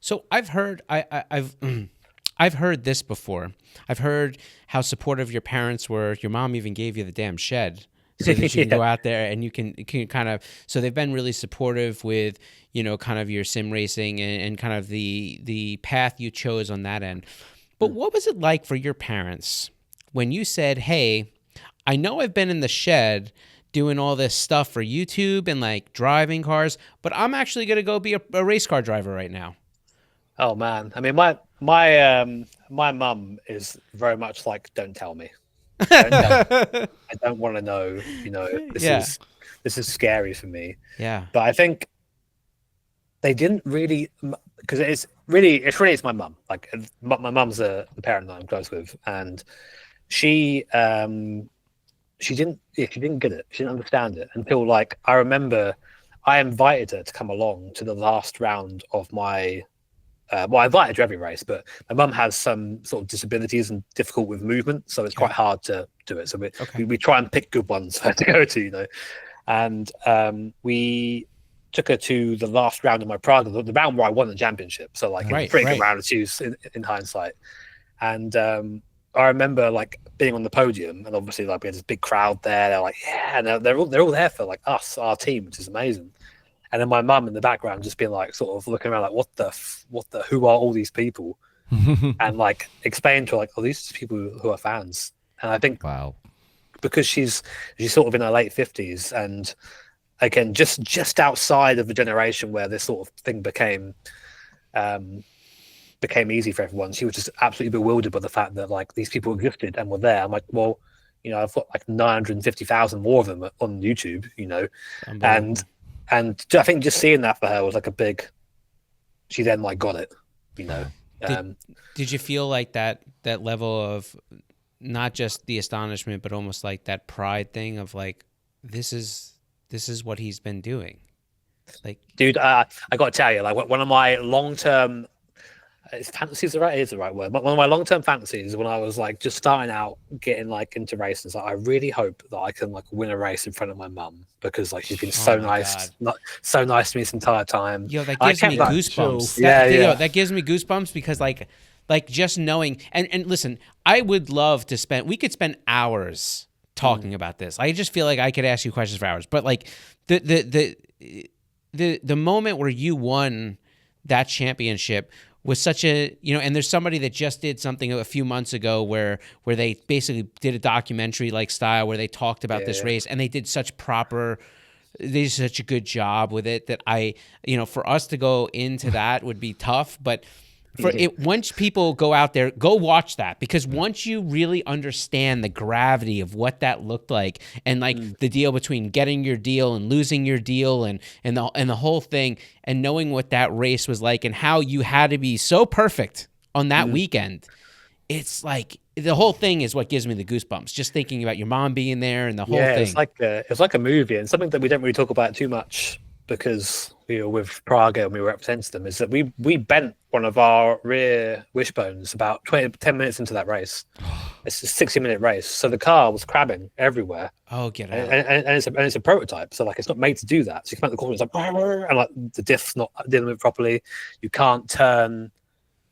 So I've heard I've heard this before. I've heard how supportive your parents were. Your mom even gave you the damn shed so that you can go out there and you can kind of, so they've been really supportive with, kind of your sim racing and kind of the path you chose on that end. But what was it like for your parents when you said, hey, I know I've been in the shed doing all this stuff for YouTube and like driving cars, but I'm actually going to go be a race car driver right now? Oh man. I mean, my mum is very much like, don't tell me. I don't want to know, this is scary for me. Yeah. But I think they didn't really, because it's my mum. Like my mum's the parent that I'm close with, and she didn't get it. She didn't understand it until, like, I remember I invited her to come along to the last round of my I invited her every race, but my mum has some sort of disabilities and difficult with movement, so it's quite hard to do it. So we try and pick good ones for her to go to, And we took her to the last round of my Prague, the round where I won the championship. So like a pretty good round to choose in hindsight. And I remember like being on the podium, and obviously like we had this big crowd there. They're like, yeah, and they're all there for like us, our team, which is amazing. And then my mum in the background just being like, sort of looking around like, who are all these people? And like explain to her, like, oh, these are people who are fans. And I think because she's sort of in her late 50s, and again, just outside of the generation where this sort of thing became easy for everyone, she was just absolutely bewildered by the fact that like these people existed and were there. I'm like, well, I've got like 950,000 more of them on YouTube, and I think just seeing that for her was like a big. She then like got it, Did you feel like that level of not just the astonishment, but almost like that pride thing of like, this is what he's been doing? Like, dude, I got to tell you, like one of my long-term. Fantasies is the right word. One of my long-term fantasies when I was like just starting out getting like into races, like I really hope that I can like win a race in front of my mum, because like she's been so nice to me this entire time. Yo, that gives me goosebumps. That gives me goosebumps because like just knowing and listen, I would love to we could spend hours talking about this. I just feel like I could ask you questions for hours, but like the moment where you won that championship, was such a, you know, and there's somebody that just did something a few months ago where they basically did a documentary like style where they talked about this race, and they did such a good job with it that you know, for us to go into that would be tough, but once people go out there, go watch that, because once you really understand the gravity of what that looked like, and like the deal between getting your deal and losing your deal, and the whole thing, and knowing what that race was like and how you had to be so perfect on that weekend, it's like the whole thing is what gives me the goosebumps just thinking about your mom being there and the whole thing. It's like a movie, and something that we don't really talk about too much because we were with Praga and we represented them, is that we bent one of our rear wishbones about 10 minutes into that race. It's a 60-minute race, so the car was crabbing everywhere. Oh, get out! And it's a prototype, so like it's not made to do that. So you come out the corner, it's like, and like the diff's not dealing with it properly. You can't turn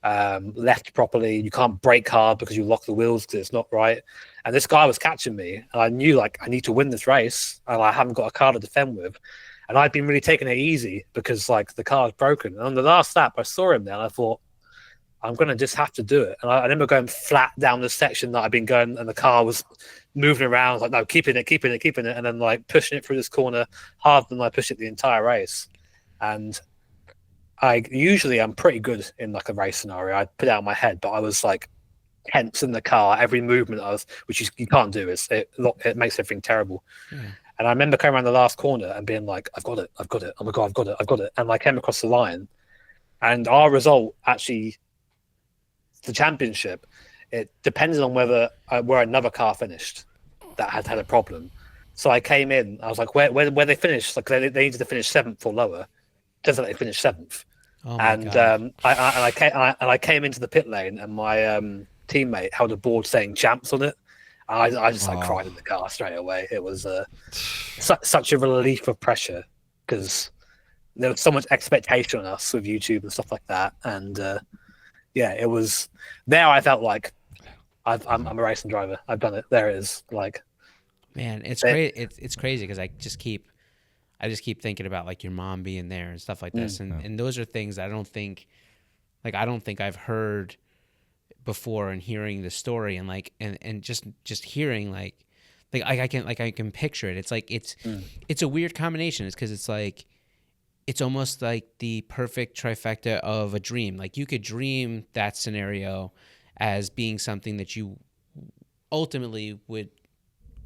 left properly. You can't brake hard because you lock the wheels because it's not right. And this guy was catching me, and I knew like I need to win this race, and I haven't got a car to defend with. And I'd been really taking it easy because like the car's broken. And on the last lap, I saw him there, and I thought, I'm going to just have to do it. And I remember going flat down the section that I'd been going, and the car was moving around. I was like, no, keeping it. And then like pushing it through this corner harder than I pushed it the entire race. And I'm pretty good in like a race scenario. I put it out of my head, but I was like tense in the car. Every movement which you can't do. It makes everything terrible. Yeah. And I remember coming around the last corner and being like, I've got it. Oh my God, I've got it. And I came across the line, and our result actually, the championship, it depended on where another car finished that had a problem. So I came in, I was like, where they finished? Like they needed to finish 7th or lower. Turns out they finished 7th. Oh my God. I came into the pit lane, and my teammate held a board saying champs on it. I just like cried in the car straight away. It was such a relief of pressure because there was so much expectation on us with YouTube and stuff like that. And it was there. I felt like I'm a racing driver. I've done it. There it is. Like, man, it's great. It's crazy because I just keep thinking about like your mom being there and stuff like this, and those are things I don't think I've heard before, and hearing the story and like and just hearing like I can picture it. It's like it's a weird combination. It's because it's like it's almost like the perfect trifecta of a dream. Like you could dream that scenario as being something that you ultimately would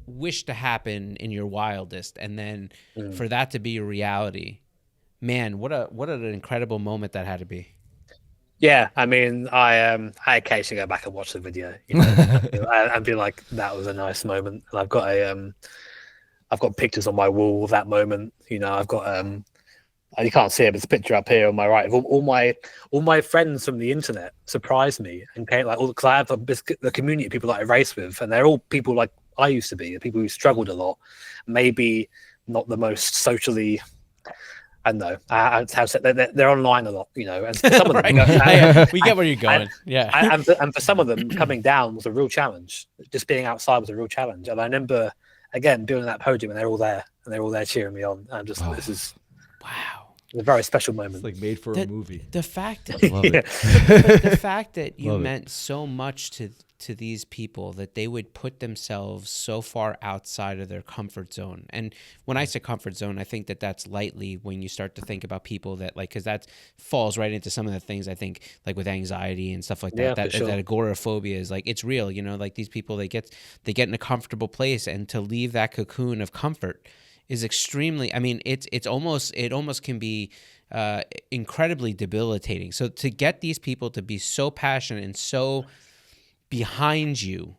wish to happen in your wildest, and then for that to be a reality, man, what an incredible moment that had to be. Yeah, I mean, I occasionally go back and watch the video, you know, and be like, that was a nice moment. And I've got pictures on my wall of that moment. You know, I've got you can't see it, but it's a picture up here on my right of all my friends from the internet surprised me and came like because I have the community of people that I race with, and they're all people like I used to be, people who struggled a lot, maybe not the most socially. I don't know. They're online a lot, you know. And for some of them, we get where you're going. And for some of them, coming down was a real challenge. Just being outside was a real challenge. And I remember again building that podium, and they're all there cheering me on. And this is wow, a very special moment. It's like made for a movie. The fact that the fact that you meant so much to these people, that they would put themselves so far outside of their comfort zone. And when I say comfort zone, I think that that's lightly when you start to think about people that like, because that falls right into some of the things I think like with anxiety and stuff like that. That agoraphobia is like, it's real, you know, like these people, they get in a comfortable place, and to leave that cocoon of comfort is extremely, I mean, it almost can be incredibly debilitating. So to get these people to be so passionate and so behind you,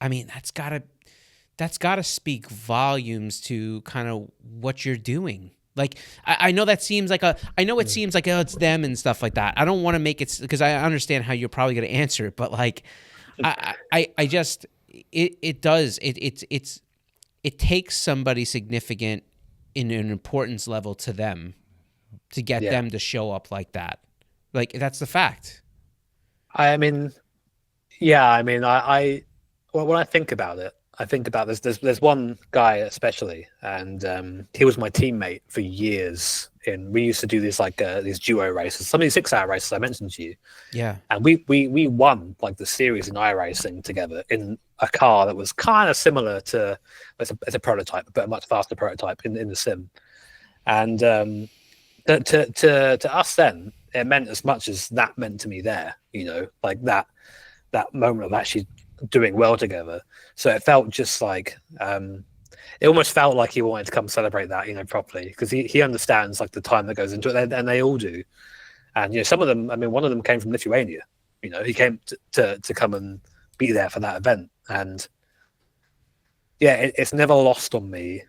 I mean, that's gotta speak volumes to kind of what you're doing. Like, I know that seems like it seems like, oh, it's them and stuff like that. I don't want to make it, because I understand how you're probably going to answer it, but like, I just, it takes somebody significant in an importance level to them to get them to show up like that. Like, that's the fact. I mean, yeah, I mean, when I think about it, I think about this. There's one guy especially, and he was my teammate for years. We used to do these these duo races, some of these 6-hour races I mentioned to you. Yeah. And we won like the series in iRacing together in a car that was kind of similar to it's a prototype, but a much faster prototype in the sim. And to us then, it meant as much as that meant to me there. Like that moment of actually doing well together. So it felt just like it almost felt like he wanted to come celebrate that, properly, because he understands like the time that goes into it, and they all do. And some of them, I mean, one of them came from Lithuania. He came to come and be there for that event. And yeah, it's never lost on me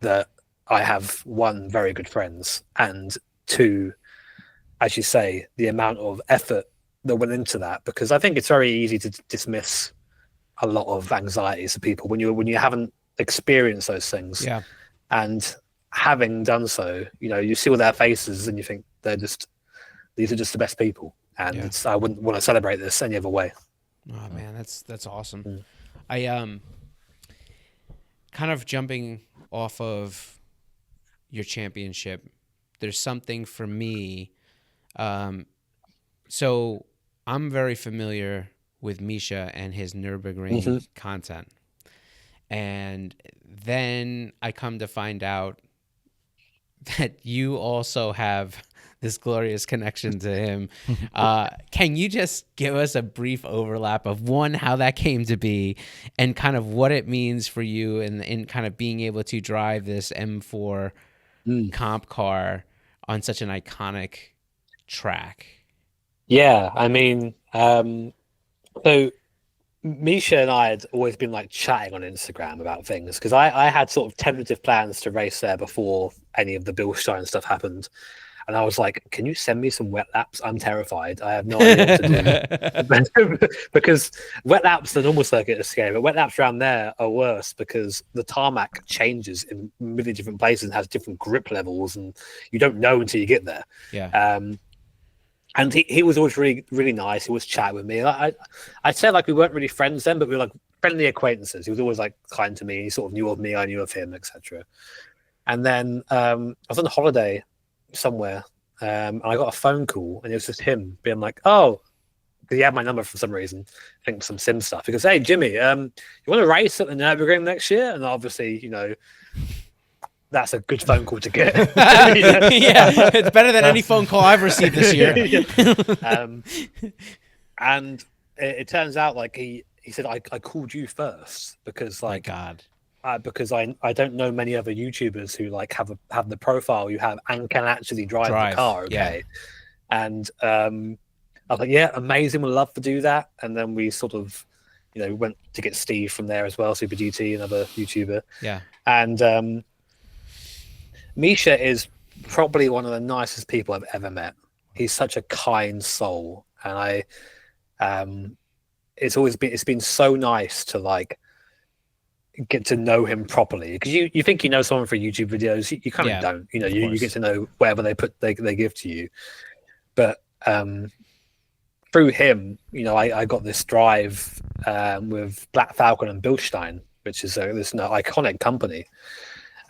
that I have, one, very good friends, and two, as you say, the amount of effort that went into that, because I think it's very easy to dismiss a lot of anxieties of people when you haven't experienced those things. Yeah. And having done so, you see all their faces and you think these are just the best people. And I wouldn't want to celebrate this any other way. Oh man, that's awesome. I kind of jumping off of your championship, there's something for me. So I'm very familiar with Misha and his Nurburgring content. And then I come to find out that you also have this glorious connection to him. Can you just give us a brief overlap of, one, how that came to be, and kind of what it means for you in kind of being able to drive this M4 comp car on such an iconic track? Yeah, I mean, so Misha and I had always been like chatting on Instagram about things, because I had sort of tentative plans to race there before any of the Bilstein stuff happened. And I was like, can you send me some wet laps? I'm terrified. I have no idea what to do. Because wet laps, the normal circuit is scary, but wet laps around there are worse because the tarmac changes in many different places and has different grip levels, and you don't know until you get there. Yeah. And he was always really, really nice. He was chatting with me. I'd say like we weren't really friends then, but we were like friendly acquaintances. He was always like kind to me. He sort of knew of me. I knew of him, etc. And then I was on a holiday somewhere, and I got a phone call, and it was just him being like, "Oh," because he had my number for some reason. I think some sim stuff. He goes, "Hey Jimmy, you want to race at the Nurburgring next year?" And obviously, that's a good phone call to get. Yeah, it's better than any phone call I've received this year. And it turns out like he said, I called you first because like God. Because I don't know many other YouTubers who like have the profile you have and can actually drive the car. Okay. Yeah. And I was like, yeah, amazing. We'd love to do that. And then we sort of, went to get Steve from there as well, Super GT, another YouTuber. Yeah. And Misha is probably one of the nicest people I've ever met. He's such a kind soul, and it's been so nice to like get to know him properly, because you think you know someone for YouTube videos, you kind of don't. You get to know whatever they give to you, but through him, I got this drive with Black Falcon and Bilstein, which is this iconic company.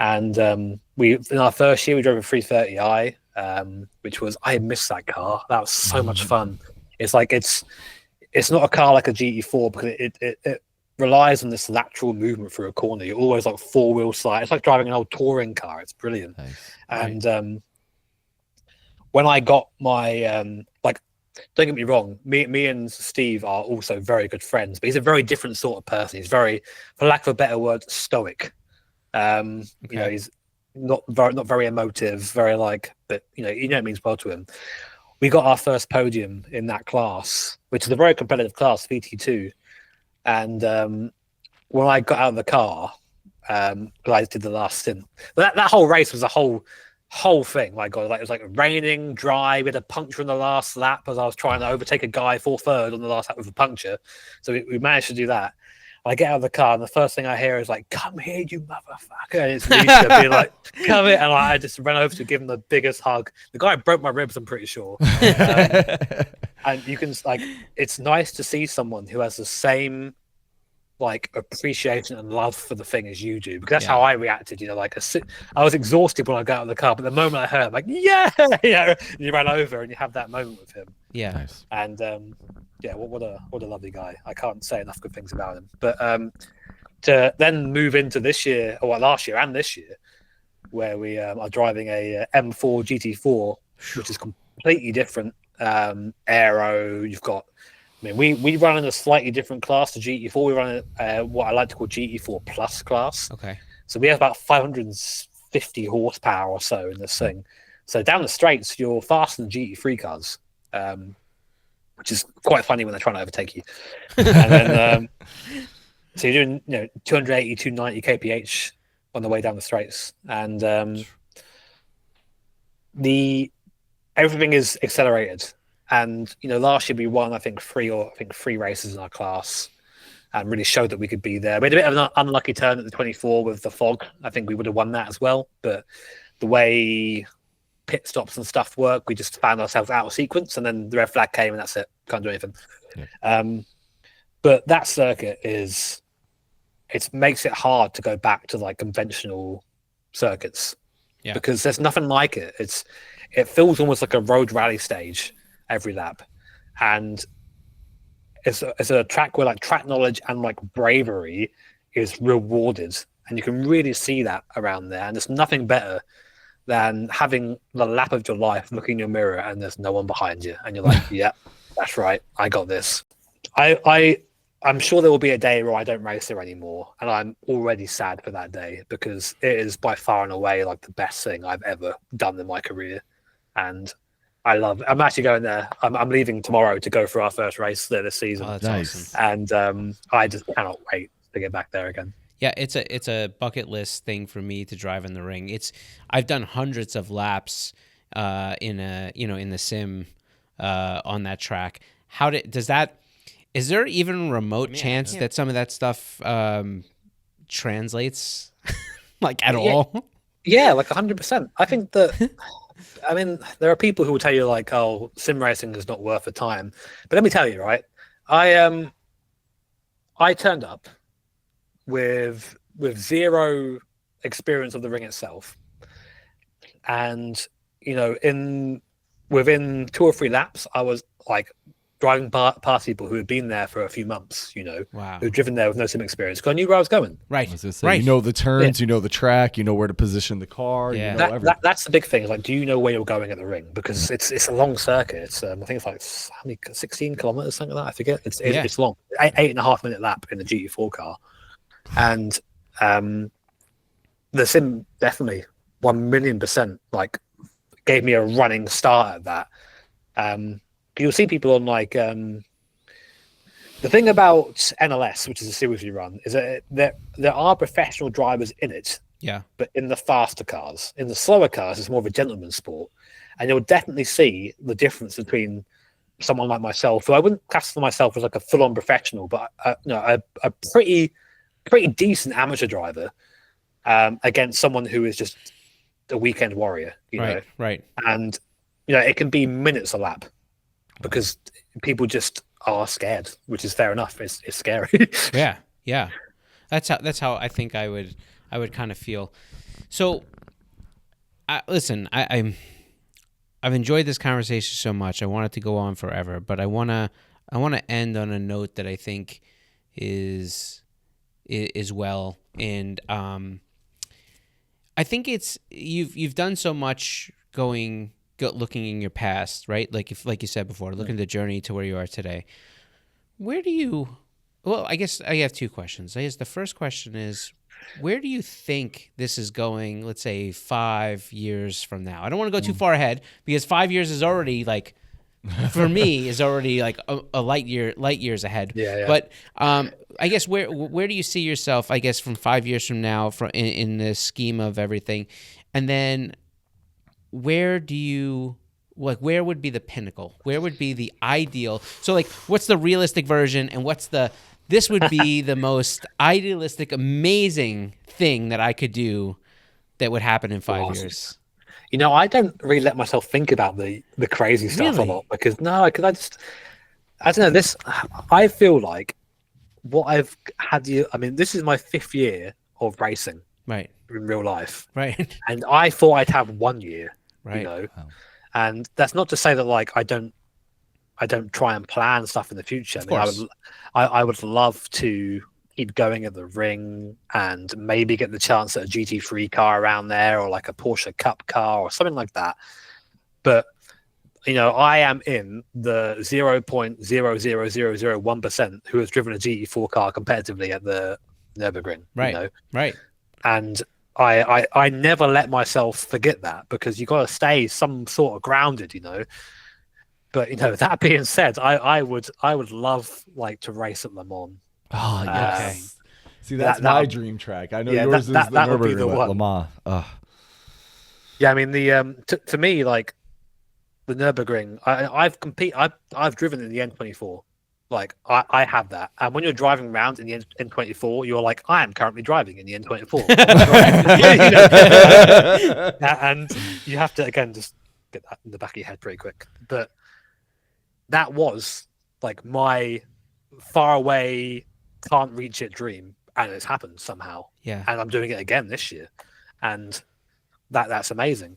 And in our first year, we drove a 330i, which was, I missed that car. That was so much fun. It's like it's not a car like a GT4 because it relies on this lateral movement through a corner. You're always like 4-wheel slide. It's like driving an old touring car. It's brilliant. Nice. And when I got my don't get me wrong, me and Steve are also very good friends, but he's a very different sort of person. He's very, for lack of a better word, stoic. He's not very emotive, very but it means well to him. We got our first podium in that class, which is a very competitive class, VT2. And when I got out of the car, I did the last stint. But that whole race was a whole thing. My God, it was like raining, dry. We had a puncture on the last lap as I was trying to overtake a guy 4/3 on the last lap with a puncture. So we managed to do that. I get out of the car, and the first thing I hear is like, "Come here, you motherfucker!" And it's Misha being like, "Come here!" And I just ran over to give him the biggest hug. The guy broke my ribs, I'm pretty sure. And you can it's nice to see someone who has the same like appreciation and love for the thing as you do, because that's how I reacted. Like I was exhausted when I got out of the car, but the moment I heard, I'm like, yeah, you ran over and you have that moment with him. Yeah, nice. And what a lovely guy. I can't say enough good things about him. But to then move into this year, or last year and this year, where we are driving a M4 GT4, which is completely different aero. You've got, we run in a slightly different class to GT4. We run what I like to call GT4 Plus class. Okay. So we have about 550 horsepower or so in this thing. So down the straights, you're faster than GT3 cars, which is quite funny when they're trying to overtake you. And then, so you're doing 280, 290 kph on the way down the straights, and everything is accelerated. And last year we won, I think three races in our class, and really showed that we could be there. We had a bit of an unlucky turn at the 24 with the fog. I think we would have won that as well, but the way pit stops and stuff work, we just found ourselves out of sequence, and then the red flag came, and that's it. Can't do anything. Yeah. But that circuit it makes it hard to go back to like conventional circuits, because there's nothing like it. It feels almost like a road rally stage every lap, and it's a track where like track knowledge and like bravery is rewarded, and you can really see that around there. And there's nothing better than having the lap of your life, looking in your mirror, and there's no one behind you, and you're like, yeah, that's right, I got this. I'm sure there will be a day where I don't race there anymore, and I'm already sad for that day, because it is by far and away like the best thing I've ever done in my career, and I love it. I'm actually going there. I'm leaving tomorrow to go for our first race there this season. Oh, that's nice. And I just cannot wait to get back there again. Yeah, it's a bucket list thing for me to drive in the ring. I've done hundreds of laps in the sim on that track. Is there even a remote chance that some of that stuff translates like at all? Yeah, like 100%. I think that there are people who will tell you like, oh, sim racing is not worth the time. But let me tell you, right? I turned up with zero experience of the ring itself, and within 2 or 3 laps, I was like driving past people who had been there for a few months, wow, who'd driven there with no sim experience, because I knew where I was going. Right. Right. You know the turns, you know the track, you know where to position the car. Yeah. That's the big thing. Like, do you know where you're going at the ring? Because it's a long circuit. It's I think it's like how many 16 kilometers, something like that. I forget. It's long. 8.5 minute lap in the GT4 car, and the sim definitely 1,000,000% like gave me a running start at that. You'll see people on like the thing about NLS, which is a series we run, is that there are professional drivers in it. Yeah. But in the faster cars, in the slower cars, it's more of a gentleman's sport, and you'll definitely see the difference between someone like myself, who I wouldn't classify myself as like a full-on professional, but a pretty decent amateur driver, against someone who is just a weekend warrior. You know? Right. And it can be minutes a lap, because people just are scared, which is fair enough. It's scary. Yeah. That's how I think I would kind of feel. So, listen, I've enjoyed this conversation so much. I want it to go on forever, but I wanna end on a note that I think is well, and I think you've done so much looking in your past, right? Like you said before, looking at the journey to where you are today. I guess I have 2 questions. I guess the first question is, where do you think this is going, let's say 5 years from now? I don't want to go too far ahead, because 5 years is already like, for me, is already like a light years ahead. Yeah. But I guess where do you see yourself, I guess, from 5 years from now, in the scheme of everything? And then where would be the pinnacle? Where would be the ideal? So like, what's the realistic version, and this would be the most idealistic, amazing thing that I could do that would happen in 5 years? I don't really let myself think about the crazy stuff a lot, because I don't know, I feel like what I've had I mean, this is my 5th year of racing Right. in real life. Right. And I thought I'd have 1 year, Right. you know. Wow. And that's not to say that like I don't try and plan stuff in the future. Of course. I would love to keep going at the ring and maybe get the chance at a GT3 car around there, or like a Porsche Cup car or something like that. But you know, I am in the 0.00001% who has driven a GT4 car competitively at the Nurburgring. Right. You know? Right. And I never let myself forget that, because you got to stay some sort of grounded, you know. But you know, that being said, I would love like to race at Le Mans. Oh yes. See, that's my dream track. I know yours is the Nurburgring, Le Mans. Yeah, I mean to me, like the Nurburgring, I've driven in the N24. Like I have that, and when you're driving around in the N24, you're like, I am currently driving in the N24. And you have to again just get that in the back of your head pretty quick. But that was like my far away, can't reach it dream, and it's happened somehow. Yeah. And I'm doing it again this year, and that's amazing.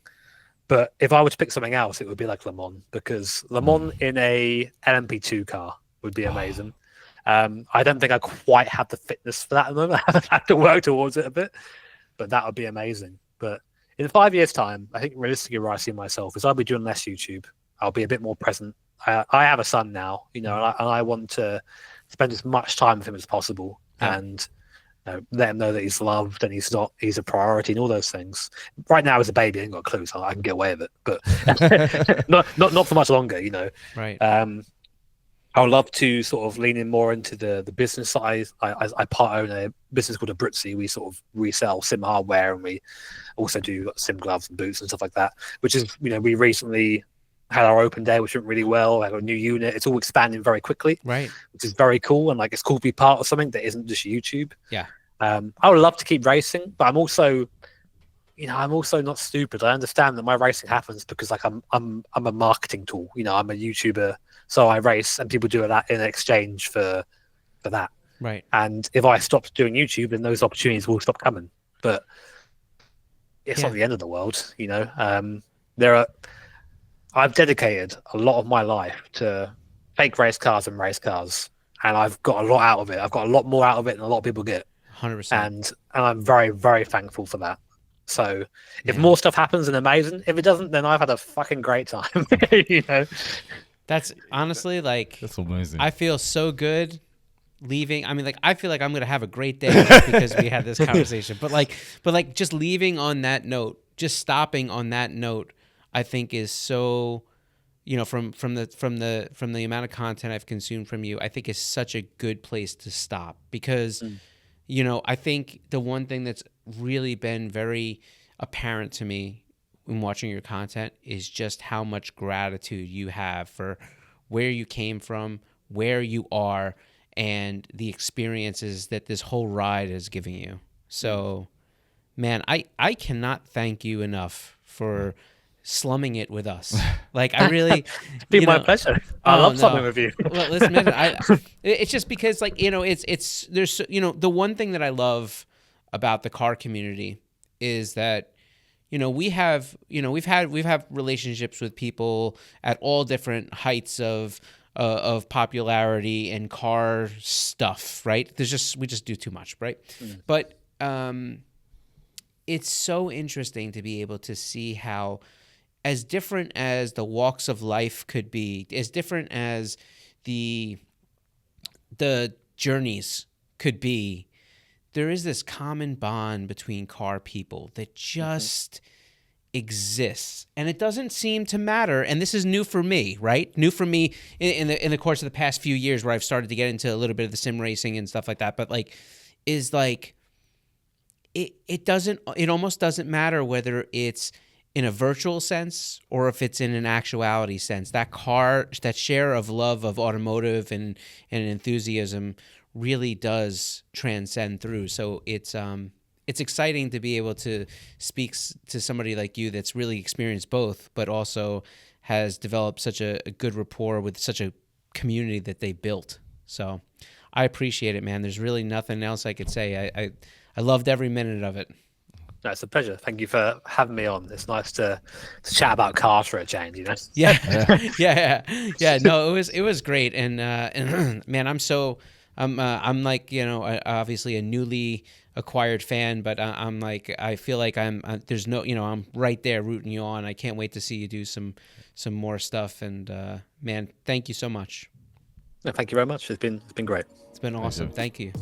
But if I were to pick something else, it would be like Le Mans, because Le Mans in a LMP2 car would be amazing. I don't think I quite have the fitness for that at the moment. I have to work towards it a bit, but that would be amazing. But in 5 years' time, I think realistically where I see myself is I'll be doing less YouTube. I'll be a bit more present. I have a son now, you know, and I want to spend as much time with him as possible, and you know, let him know that he's loved and he's a priority and all those things. Right now, as a baby, I ain't got a clue, so I can get away with it, but not for much longer, you know. Right. I would love to sort of lean in more into the business side. I part own a business called Advocacy. We sort of resell sim hardware, and we also do sim gloves and boots and stuff like that, which is, you know, we recently had our open day, which went really well. We had a new unit. It's all expanding very quickly, right? Which is very cool. And like, it's cool to be part of something that isn't just YouTube. Yeah. I would love to keep racing, but I'm also not stupid. I understand that my racing happens because like I'm a marketing tool. You know, I'm a YouTuber, so I race, and people do that in exchange for that. Right. And if I stopped doing YouTube, then those opportunities will stop coming. But it's not the end of the world, you know. I've dedicated a lot of my life to fake race cars and race cars, and I've got a lot out of it. I've got a lot more out of it than a lot of people get. 100%. And I'm very, very thankful for that. So if more stuff happens, then amazing. If it doesn't, then I've had a fucking great time. You know, that's honestly like, that's amazing. I feel so good leaving. I mean, like, I feel like I'm gonna have a great day because we had this conversation. But just leaving on that note, just stopping on that note, I think is so, you know, from the amount of content I've consumed from you, I think is such a good place to stop, because you know, I think the one thing that's really been very apparent to me in watching your content is just how much gratitude you have for where you came from, where you are, and the experiences that this whole ride is giving you. So, man, I cannot thank you enough for slumming it with us. Like, I really it's been my pleasure. I love slumming with you. Well, listen, it's just because, like, you know, there's, you know, the one thing that I love about the car community is that, you know, we've had relationships with people at all different heights of popularity and car stuff, right? We just do too much, right? But it's so interesting to be able to see how, as different as the walks of life could be, as different as the journeys could be, there is this common bond between car people that just exists, and it doesn't seem to matter. And this is new for me, right? New for me in the course of the past few years, where I've started to get into a little bit of the sim racing and stuff like that. But like, is like, it almost doesn't matter whether it's in a virtual sense or if it's in an actuality sense. That share of love of automotive and enthusiasm really does transcend through. So it's exciting to be able to speak to somebody like you that's really experienced both, but also has developed such a good rapport with such a community that they built. So I appreciate it, man. There's really nothing else I could say. I loved every minute of it. No, it's a pleasure. Thank you for having me on. It's nice to chat about cars for a change, you know? Yeah. Yeah. No, it was great. And man, I'm like, you know, obviously a newly acquired fan, but I'm like, I feel like there's no, you know, I'm right there rooting you on. I can't wait to see you do some more stuff. And man, thank you so much. No, thank you very much. It's been great. It's been awesome. Thank you.